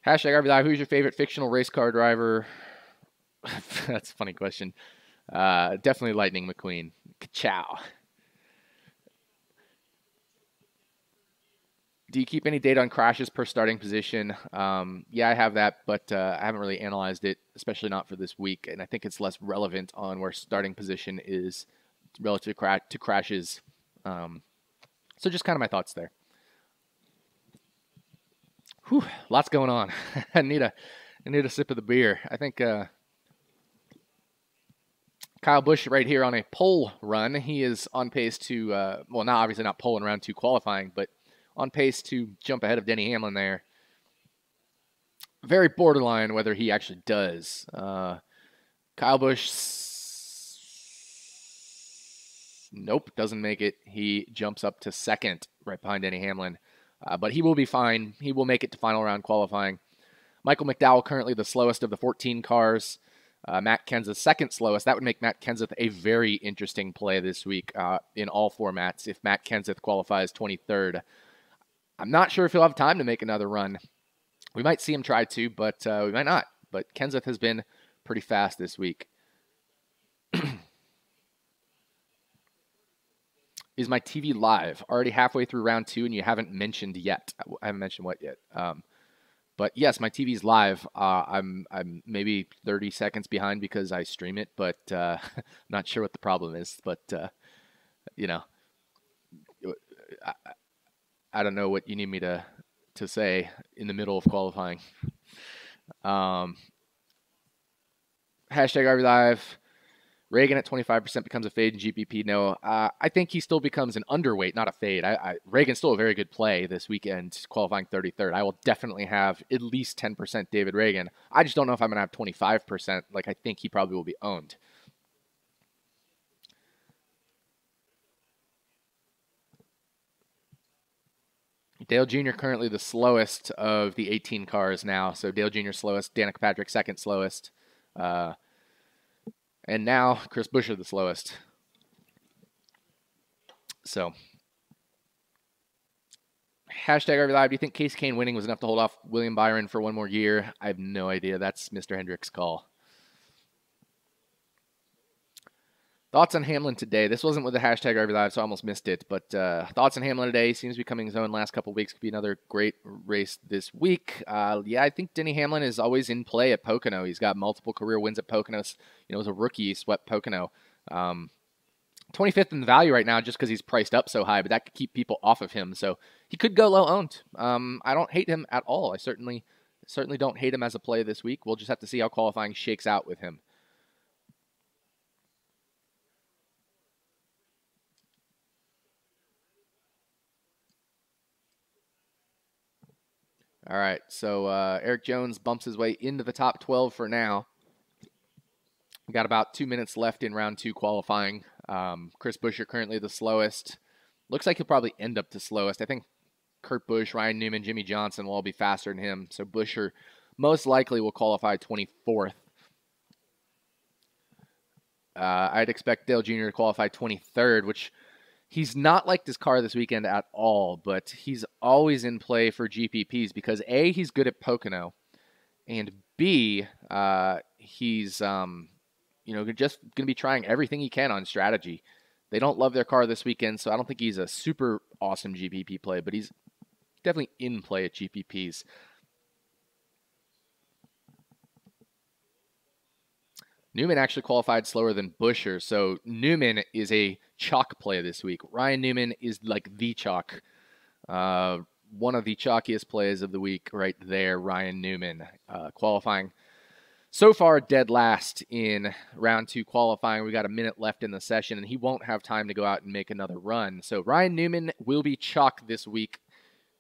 Hashtag RV Live, who's your favorite fictional race car driver? That's a funny question. Definitely Lightning McQueen. Ka-chow. Do you keep any data on crashes per starting position? Yeah, I have that, but I haven't really analyzed it, especially not for this week, and I think it's less relevant on where starting position is relative to crashes. So just kind of my thoughts there. Whew, lots going on. I need a sip of the beer. I think Kyle Busch right here on a pole run. He is on pace to, well, now obviously not pole in round 2 qualifying, but on pace to jump ahead of Denny Hamlin there. Very borderline whether he actually does. Kyle Busch, nope, doesn't make it. He jumps up to 2nd right behind Denny Hamlin. But he will be fine. He will make it to final round qualifying. Michael McDowell currently the slowest of the 14 cars. Matt Kenseth second slowest. That would make Matt Kenseth a very interesting play this week in all formats if Matt Kenseth qualifies 23rd. I'm not sure if he'll have time to make another run. We might see him try to, but we might not. But Kenseth has been pretty fast this week. Is my TV live? Already halfway through round 2, and you haven't mentioned yet. I haven't mentioned what yet. But yes, my TV's live. I'm maybe 30 seconds behind because I stream it, but I'm not sure what the problem is. But you know, I don't know what you need me to say in the middle of qualifying. Hashtag RV Live. Reagan at 25% becomes a fade in GPP. No, I think he still becomes an underweight, not a fade. Reagan's still a very good play this weekend, qualifying 33rd. I will definitely have at least 10% David Reagan. I just don't know if I'm going to have 25%. Like, I think he probably will be owned. Dale Jr. currently the slowest of the 18 cars now. So Dale Jr. slowest, Danica Patrick second slowest. And now Chris Buescher the slowest. So, hashtag RV Live. Do you think Case Kane winning was enough to hold off William Byron for one more year? I have no idea. That's Mr. Hendrick's call. Thoughts on Hamlin today? This wasn't with the hashtag RV Live, so I almost missed it. But thoughts on Hamlin today. Seems to be coming his own last couple of weeks. Could be another great race this week. Yeah, I think Denny Hamlin is always in play at Pocono. He's got multiple career wins at Pocono. You know, as a rookie, he swept Pocono. 25th in the value right now just because he's priced up so high, but that could keep people off of him. So he could go low owned. I don't hate him at all. I certainly don't hate him as a play this week. We'll just have to see how qualifying shakes out with him. All right, so Eric Jones bumps his way into the top 12 for now. We've got about 2 minutes left in round 2 qualifying. Chris Buescher currently the slowest. Looks like he'll probably end up the slowest. I think Kurt Busch, Ryan Newman, Jimmy Johnson will all be faster than him. So Buescher most likely will qualify 24th. I'd expect Dale Jr. to qualify 23rd, which he's not liked his car this weekend at all, but he's always in play for GPPs because A, he's good at Pocono, and B, he's just going to be trying everything he can on strategy. They don't love their car this weekend, so I don't think he's a super awesome GPP play, but he's definitely in play at GPPs. Newman actually qualified slower than Buescher, so Newman is a chalk play this week. Ryan Newman is like the chalk. One of the chalkiest plays of the week right there, Ryan Newman. Qualifying so far dead last in round 2 qualifying. We got a minute left in the session, and he won't have time to go out and make another run. So Ryan Newman will be chalk this week.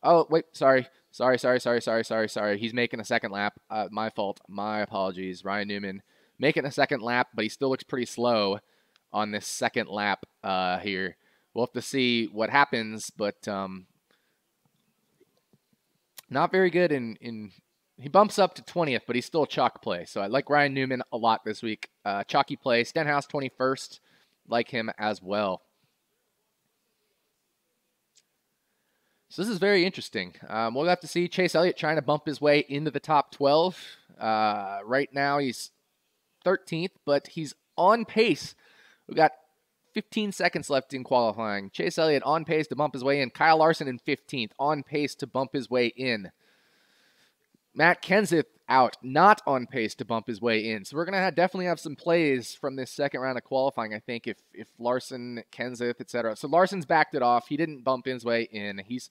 Oh, wait, sorry. He's making a second lap. My fault. My apologies. Ryan Newman making a second lap, but he still looks pretty slow on this second lap here. We'll have to see what happens, but not very good in he bumps up to 20th, but he's still a chalk play. So I like Ryan Newman a lot this week. Chalky play. Stenhouse 21st, like him as well. So this is very interesting. We'll have to see Chase Elliott trying to bump his way into the top 12. Right now he's 13th, but he's on pace. We've got 15 seconds left in qualifying. Chase Elliott on pace to bump his way in. Kyle Larson in 15th, on pace to bump his way in. Matt Kenseth out, not on pace to bump his way in. So we're going to definitely have some plays from this second round of qualifying, I think, if Larson, Kenseth, etc. So Larson's backed it off. He didn't bump his way in. He's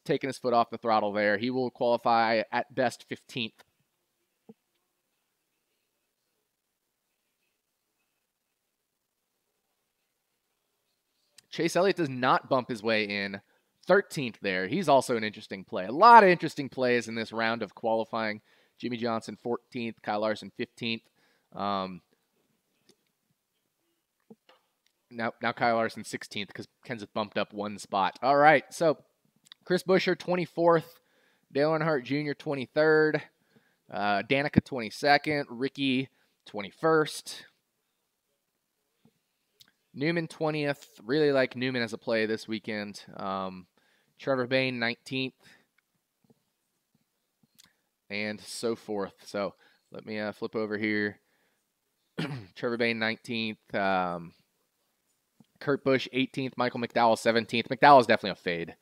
taken his foot off the throttle there. He will qualify at best 15th. Chase Elliott does not bump his way in. 13th there. He's also an interesting play. A lot of interesting plays in this round of qualifying. Jimmy Johnson 14th, Kyle Larson 15th. Now Kyle Larson 16th because Kenseth bumped up one spot. All right, so Chris Buescher 24th, Dale Earnhardt Jr. 23rd, Danica 22nd, Ricky 21st. Newman 20th. Really like Newman as a play this weekend. Trevor Bayne 19th. And so forth. So let me flip over here. Trevor Bayne 19th. Kurt Busch 18th. Michael McDowell 17th. McDowell is definitely a fade.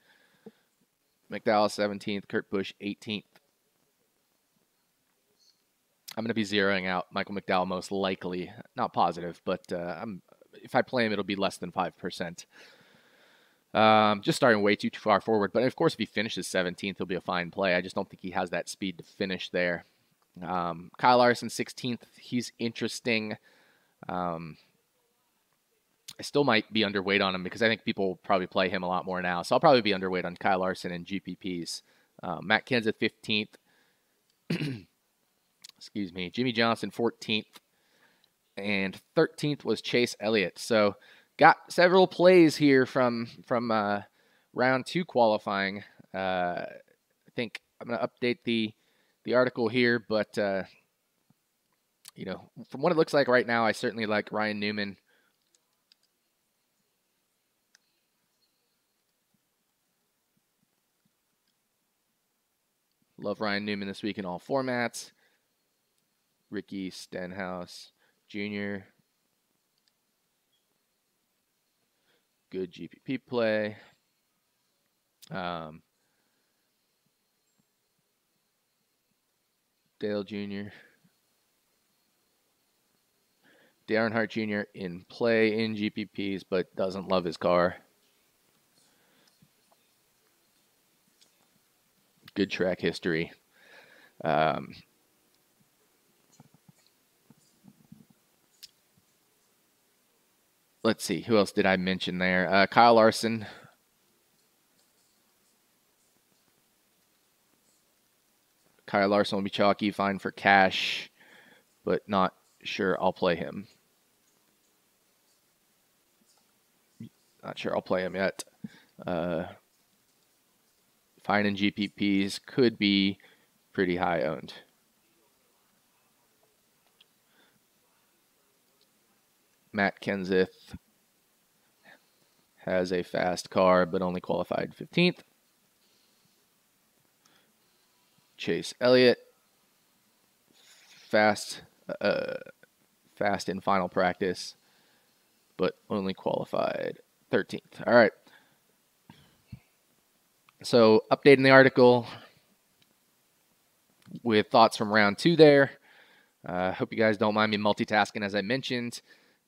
McDowell 17th. Kurt Busch 18th. I'm going to be zeroing out Michael McDowell most likely. Not positive, but if I play him, it'll be less than 5%. Just starting way too far forward. But, of course, if he finishes 17th, he'll be a fine play. I just don't think he has that speed to finish there. Kyle Larson, 16th. He's interesting. I still might be underweight on him because I think people will probably play him a lot more now. So I'll probably be underweight on Kyle Larson and GPPs. Matt Kenseth 15th. Excuse me. Jimmy Johnson 14th. And 13th was Chase Elliott. So got several plays here from round 2 qualifying. I think I'm going to update the article here, but you know, from what it looks like right now, I certainly like Ryan Newman. Love Ryan Newman this week in all formats. Ricky Stenhouse Jr. Good GPP play. Dale Jr. Dale Earnhardt Jr. in play in GPPs, but doesn't love his car. Good track history. Let's see. Who else did I mention there? Kyle Larson. Kyle Larson will be chalky, fine for cash, but not sure I'll play him. Not sure I'll play him yet. Fine in GPPs, could be pretty high owned. Matt Kenseth has a fast car, but only qualified 15th. Chase Elliott, fast in final practice, but only qualified 13th. All right. So updating the article with thoughts from round 2 there. Hope you guys don't mind me multitasking as I mentioned,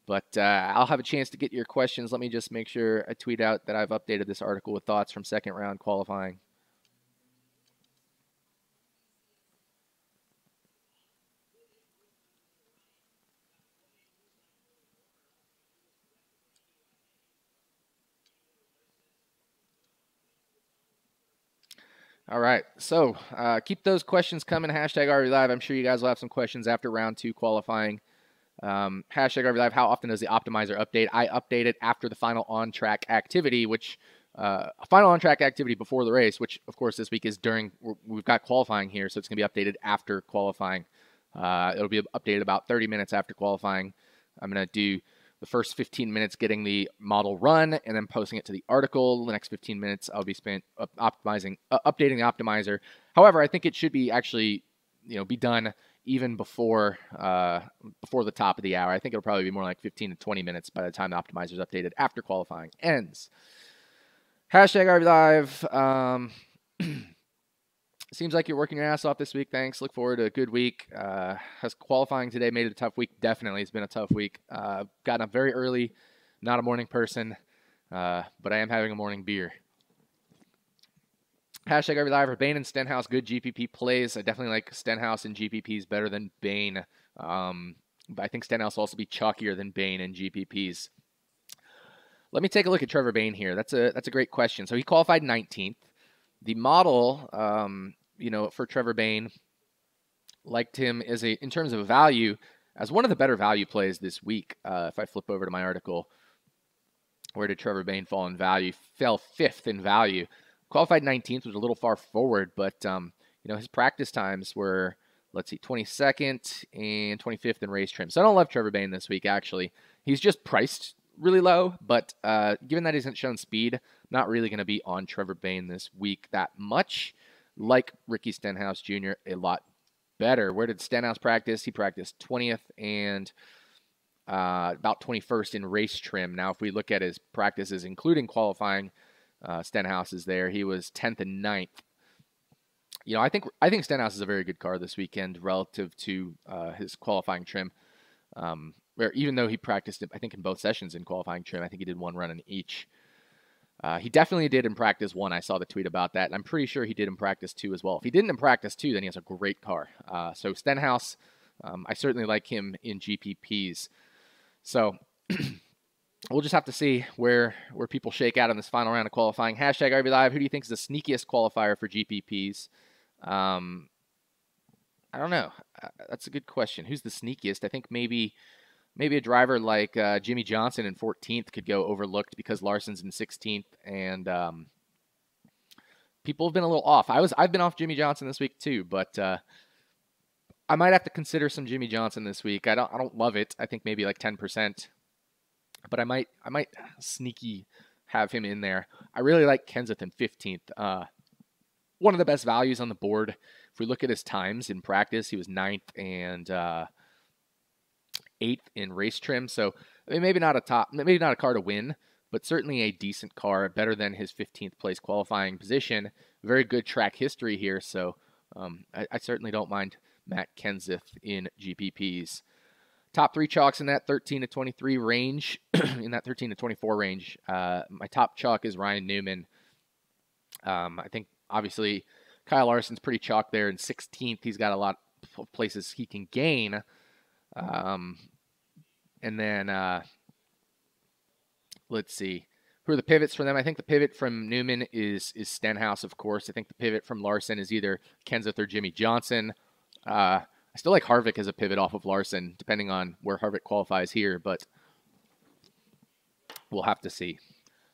but I'll have a chance to get your questions. Let me just make sure I tweet out that I've updated this article with thoughts from second round qualifying. All right, so keep those questions coming. Hashtag RVLive. I'm sure you guys will have some questions after round 2 qualifying. Hashtag RVLive. How often does the optimizer update? I update it after the final on-track activity, which final on-track activity before the race, which of course this week is during. We've got qualifying here, so it's going to be updated after qualifying. It'll be updated about 30 minutes after qualifying. I'm going to do the first 15 minutes getting the model run and then posting it to the article. The next 15 minutes I'll be spent updating the optimizer. However, I think it should be actually, be done even before the top of the hour. I think it'll probably be more like 15 to 20 minutes by the time the optimizer is updated after qualifying ends. Hashtag RVLive. Seems like you're working your ass off this week. Thanks. Look forward to a good week. Has qualifying today made it a tough week? Definitely. It's been a tough week. Gotten up very early. Not a morning person, but I am having a morning beer. Hashtag RVLive for Bane and Stenhouse. Good GPP plays. I definitely like Stenhouse in GPPs better than Bane. But I think Stenhouse will also be chalkier than Bane in GPPs. Let me take a look at Trevor Bane here. That's a great question. So he qualified 19th. The model, for Trevor Bane, liked him in terms of value as one of the better value plays this week. If I flip over to my article, where did Trevor Bane fall in value? Fell 5th in value. Qualified 19th, was a little far forward, but his practice times were, 22nd and 25th in race trim. So I don't love Trevor Bane this week. Actually, he's just priced really low, but given that he hasn't shown speed, not really going to be on Trevor Bane this week that much. Like Ricky Stenhouse Jr., a lot better. Where did Stenhouse practice? He practiced 20th and about 21st in race trim. Now, if we look at his practices, including qualifying, Stenhouse is there. He was 10th and 9th. I think Stenhouse is a very good car this weekend relative to his qualifying trim. Where even though he practiced, I think, in both sessions in qualifying trim, I think he did one run in each. He definitely did in practice 1. I saw the tweet about that. And I'm pretty sure he did in practice 2 as well. If he didn't in practice 2, then he has a great car. So Stenhouse, I certainly like him in GPPs. So we'll just have to see where people shake out in this final round of qualifying. Hashtag RB Live. Who do you think is the sneakiest qualifier for GPPs? I don't know. That's a good question. Who's the sneakiest? I think maybe a driver like Jimmy Johnson in 14th could go overlooked because Larson's in 16th, and people have been a little off. I've been off Jimmy Johnson this week too, but I might have to consider some Jimmy Johnson this week. I don't love it. I think maybe like 10%, but I might sneaky have him in there. I really like Kenseth in 15th. One of the best values on the board. If we look at his times in practice, he was 9th and 8th in race trim. So I mean, maybe not a car to win, but certainly a decent car, better than his 15th place qualifying position. Very good track history here, so I certainly don't mind Matt Kenseth in GPPs. Top 3 chalks in that 13 to 23 range, in that 13 to 24 range. My top chalk is Ryan Newman. I think obviously Kyle Larson's pretty chalk there in 16th. He's got a lot of places he can gain. And then let's see. Who are the pivots for them? I think the pivot from Newman is Stenhouse, of course. I think the pivot from Larson is either Kenseth or Jimmy Johnson. I still like Harvick as a pivot off of Larson, depending on where Harvick qualifies here, but we'll have to see.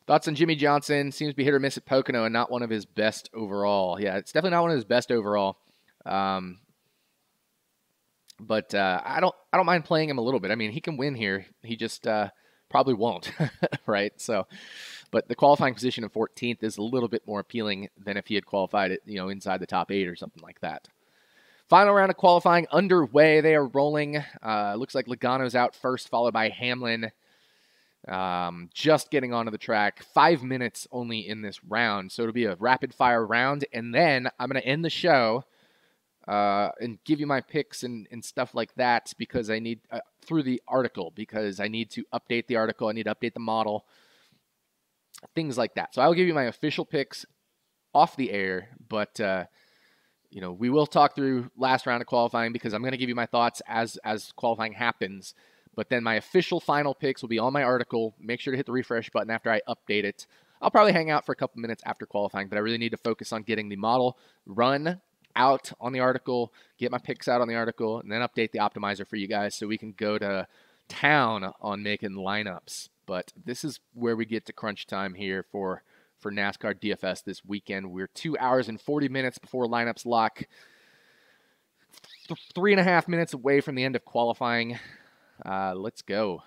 Thoughts on Jimmy Johnson? Seems to be hit or miss at Pocono and not one of his best overall. Yeah, it's definitely not one of his best overall. But I don't mind playing him a little bit. I mean, he can win here. He just probably won't, right? So, but the qualifying position of 14th is a little bit more appealing than if he had qualified it, inside the top 8 or something like that. Final round of qualifying underway. They are rolling. Looks like Logano's out first, followed by Hamlin. Just getting onto the track. 5 minutes only in this round, so it'll be a rapid-fire round, and then I'm going to end the show and give you my picks and stuff like that because I need through the article because I need to update the article. I need to update the model, things like that. So I'll give you my official picks off the air, but we will talk through last round of qualifying because I'm going to give you my thoughts as qualifying happens. But then my official final picks will be on my article. Make sure to hit the refresh button after I update it. I'll probably hang out for a couple minutes after qualifying, but I really need to focus on getting the model run out on the article, get my picks out on the article, and then update the optimizer for you guys so we can go to town on making lineups. But this is where we get to crunch time here for NASCAR DFS this weekend. We're 2 hours and 40 minutes before lineups lock. 3.5 minutes away from the end of qualifying. Let's go.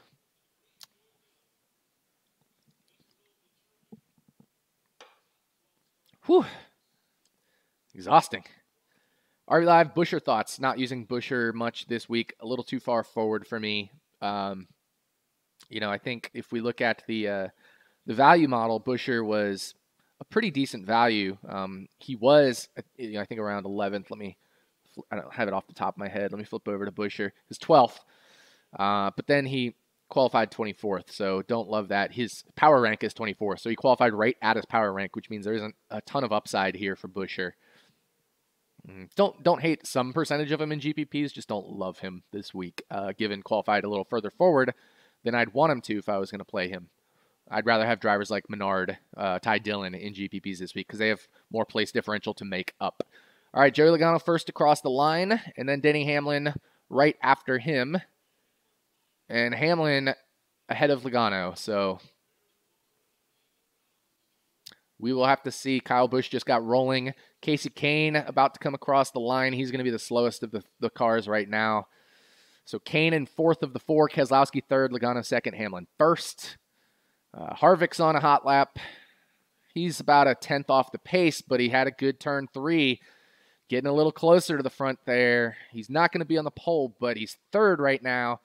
Whew. Exhausting. RB Live, Buescher thoughts. Not using Buescher much this week. A little too far forward for me. I think if we look at the value model, Buescher was a pretty decent value. He was, I think, around 11th. I don't have it off the top of my head. Let me flip over to Buescher. His 12th. But then he qualified 24th, so don't love that. His power rank is 24th, so he qualified right at his power rank, which means there isn't a ton of upside here for Buescher. Don't hate some percentage of him in GPPs, just don't love him this week, given qualified a little further forward than I'd want him to if I was going to play him. I'd rather have drivers like Menard, Ty Dillon in GPPs this week because they have more place differential to make up. All right, Joey Logano first across the line, and then Denny Hamlin right after him. And Hamlin ahead of Logano, so we will have to see. Kyle Busch just got rolling. Casey Kane about to come across the line. He's going to be the slowest of the cars right now. So Kane in 4th of the 4, Keselowski 3rd, Logano 2nd, Hamlin 1st. Harvick's on a hot lap. He's about a 10th off the pace, but he had a good turn 3. Getting a little closer to the front there. He's not going to be on the pole, but he's 3rd right now.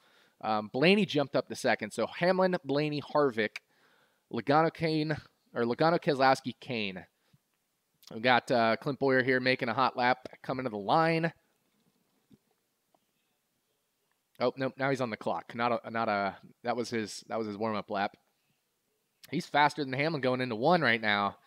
Blaney jumped up to 2nd. So Hamlin, Blaney, Harvick, Logano, Keselowski, Kane. We've got Clint Bowyer here making a hot lap coming to the line. Oh, no, now he's on the clock. That was his warm-up lap. He's faster than Hamlin going into 1 right now.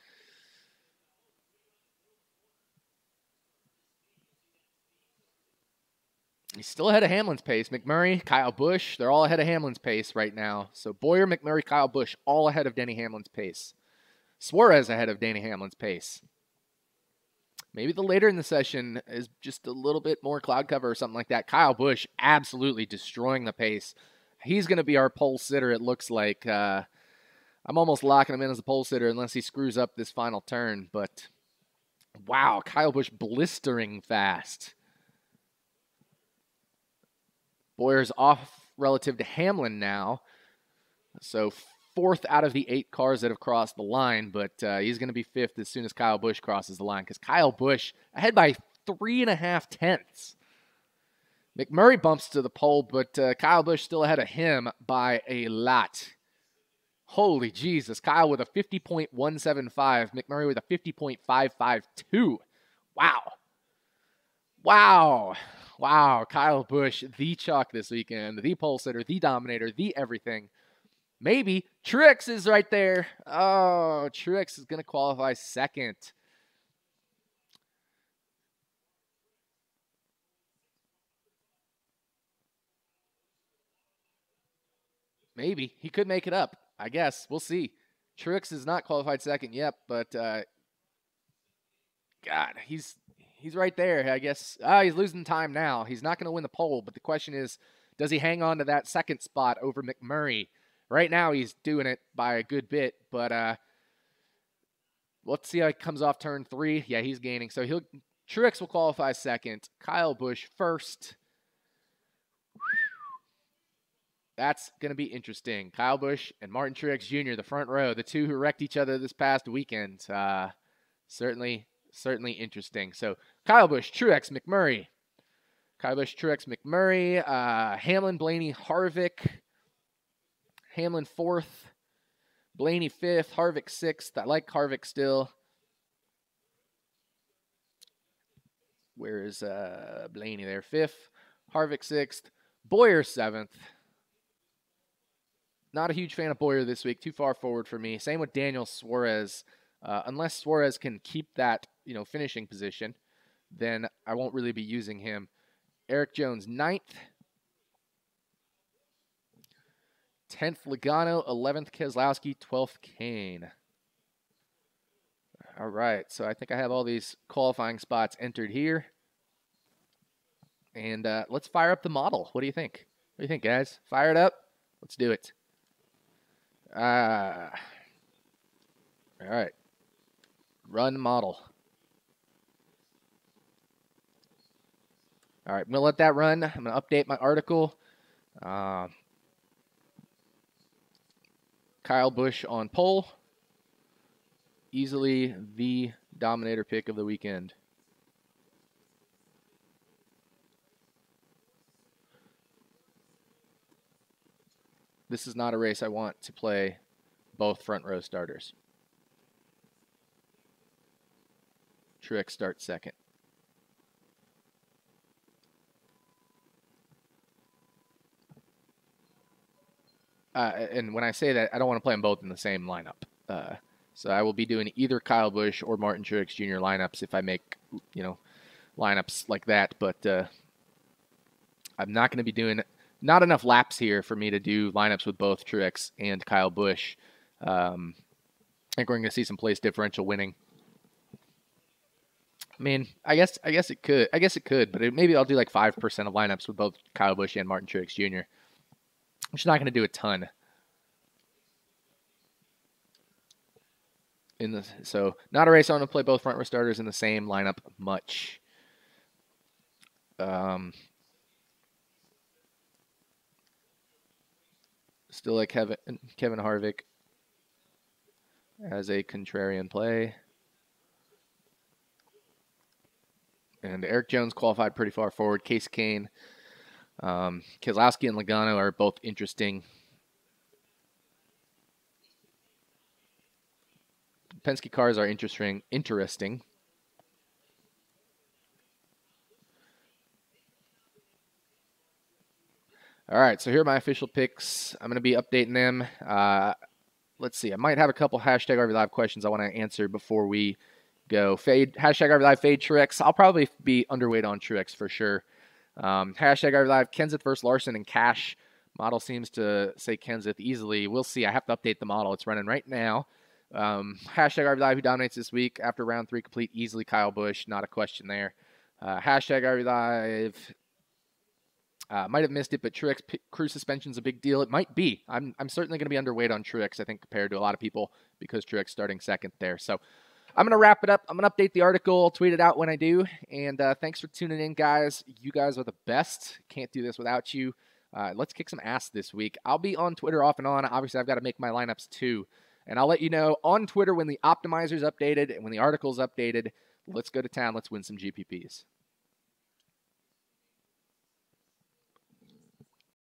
He's still ahead of Hamlin's pace. McMurray, Kyle Busch, they're all ahead of Hamlin's pace right now. So Bowyer, McMurray, Kyle Busch, all ahead of Denny Hamlin's pace. Suarez ahead of Denny Hamlin's pace. Maybe the later in the session is just a little bit more cloud cover or something like that. Kyle Busch absolutely destroying the pace. He's going to be our pole sitter, it looks like. I'm almost locking him in as a pole sitter unless he screws up this final turn. But, wow, Kyle Busch blistering fast. Bowyer's off relative to Hamlin now. So 4th out of the 8 cars that have crossed the line, but he's going to be 5th as soon as Kyle Busch crosses the line because Kyle Busch ahead by 3.5 tenths. McMurray bumps to the pole, but Kyle Busch still ahead of him by a lot. Holy Jesus. Kyle with a 50.175, McMurray with a 50.552. Wow. Wow. Wow, Kyle Busch, the chalk this weekend, the pole sitter, the dominator, the everything. Maybe Truex is right there. Oh, Truex is going to qualify 2nd. Maybe. He could make it up, I guess. We'll see. Truex is not qualified 2nd yet, but God, he's right there, I guess. He's losing time now. He's not going to win the pole, but the question is, does he hang on to that 2nd spot over McMurray? Right now, he's doing it by a good bit, but let's see how he comes off turn 3. Yeah, he's gaining. So Truex will qualify 2nd. Kyle Busch 1st. That's going to be interesting. Kyle Busch and Martin Truex Jr., the front row, the two who wrecked each other this past weekend. Certainly interesting. So Kyle Busch, Truex, McMurray. Kyle Busch, Truex, McMurray. Hamlin, Blaney, Harvick. Hamlin 4th. Blaney 5th. Harvick 6th. I like Harvick still. Where is Blaney there? 5th. Harvick 6th. Bowyer 7th. Not a huge fan of Bowyer this week. Too far forward for me. Same with Daniel Suarez. Unless Suarez can keep that, finishing position, then I won't really be using him. Eric Jones 9th. 10th Logano, 11th Keselowski, 12th Kane. All right, so I think I have all these qualifying spots entered here. And let's fire up the model. What do you think? What do you think, guys? Fire it up? Let's do it. All right. Run model. All right, I'm going to let that run. I'm going to update my article. Kyle Busch on pole. Easily the dominator pick of the weekend. This is not a race I want to play both front row starters. Truex starts 2nd. And when I say that, I don't want to play them both in the same lineup. So I will be doing either Kyle Busch or Martin Truex Jr. lineups if I make, lineups like that. But I'm not going to be doing not enough laps here for me to do lineups with both Truex and Kyle Busch. I think we're going to see some place differential winning. I mean, I guess it could. But maybe I'll do like 5% of lineups with both Kyle Busch and Martin Truex Jr. I'm just not going to do a ton. So not a race I want to play both front row starters in the same lineup much. Still like Kevin Harvick as a contrarian play. And Eric Jones qualified pretty far forward. Case Kane, Keselowski, and Logano are both interesting. Penske cars are interesting. All right, so here are my official picks. I'm going to be updating them. Let's see. I might have a couple hashtag RV Live questions I want to answer before we go. Hashtag RV Live fade Truex. I'll probably be underweight on Truex for sure. Hashtag RotoViz, Kenseth versus Larson and Cash. Model seems to say Kenseth easily. We'll see. I have to update the model. It's running right now. Hashtag RotoViz, who dominates this week after round 3 complete easily? Kyle Busch, not a question there. Hashtag RotoViz. Might have missed it, but Truex crew suspension is a big deal. It might be. I'm certainly going to be underweight on Truex, I think, compared to a lot of people because Truex starting second there. So I'm going to wrap it up. I'm going to update the article, tweet it out when I do. And thanks for tuning in, guys. You guys are the best. Can't do this without you. Let's kick some ass this week. I'll be on Twitter off and on. Obviously, I've got to make my lineups too. And I'll let you know on Twitter when the optimizer's updated and when the article's updated. Let's go to town. Let's win some GPPs.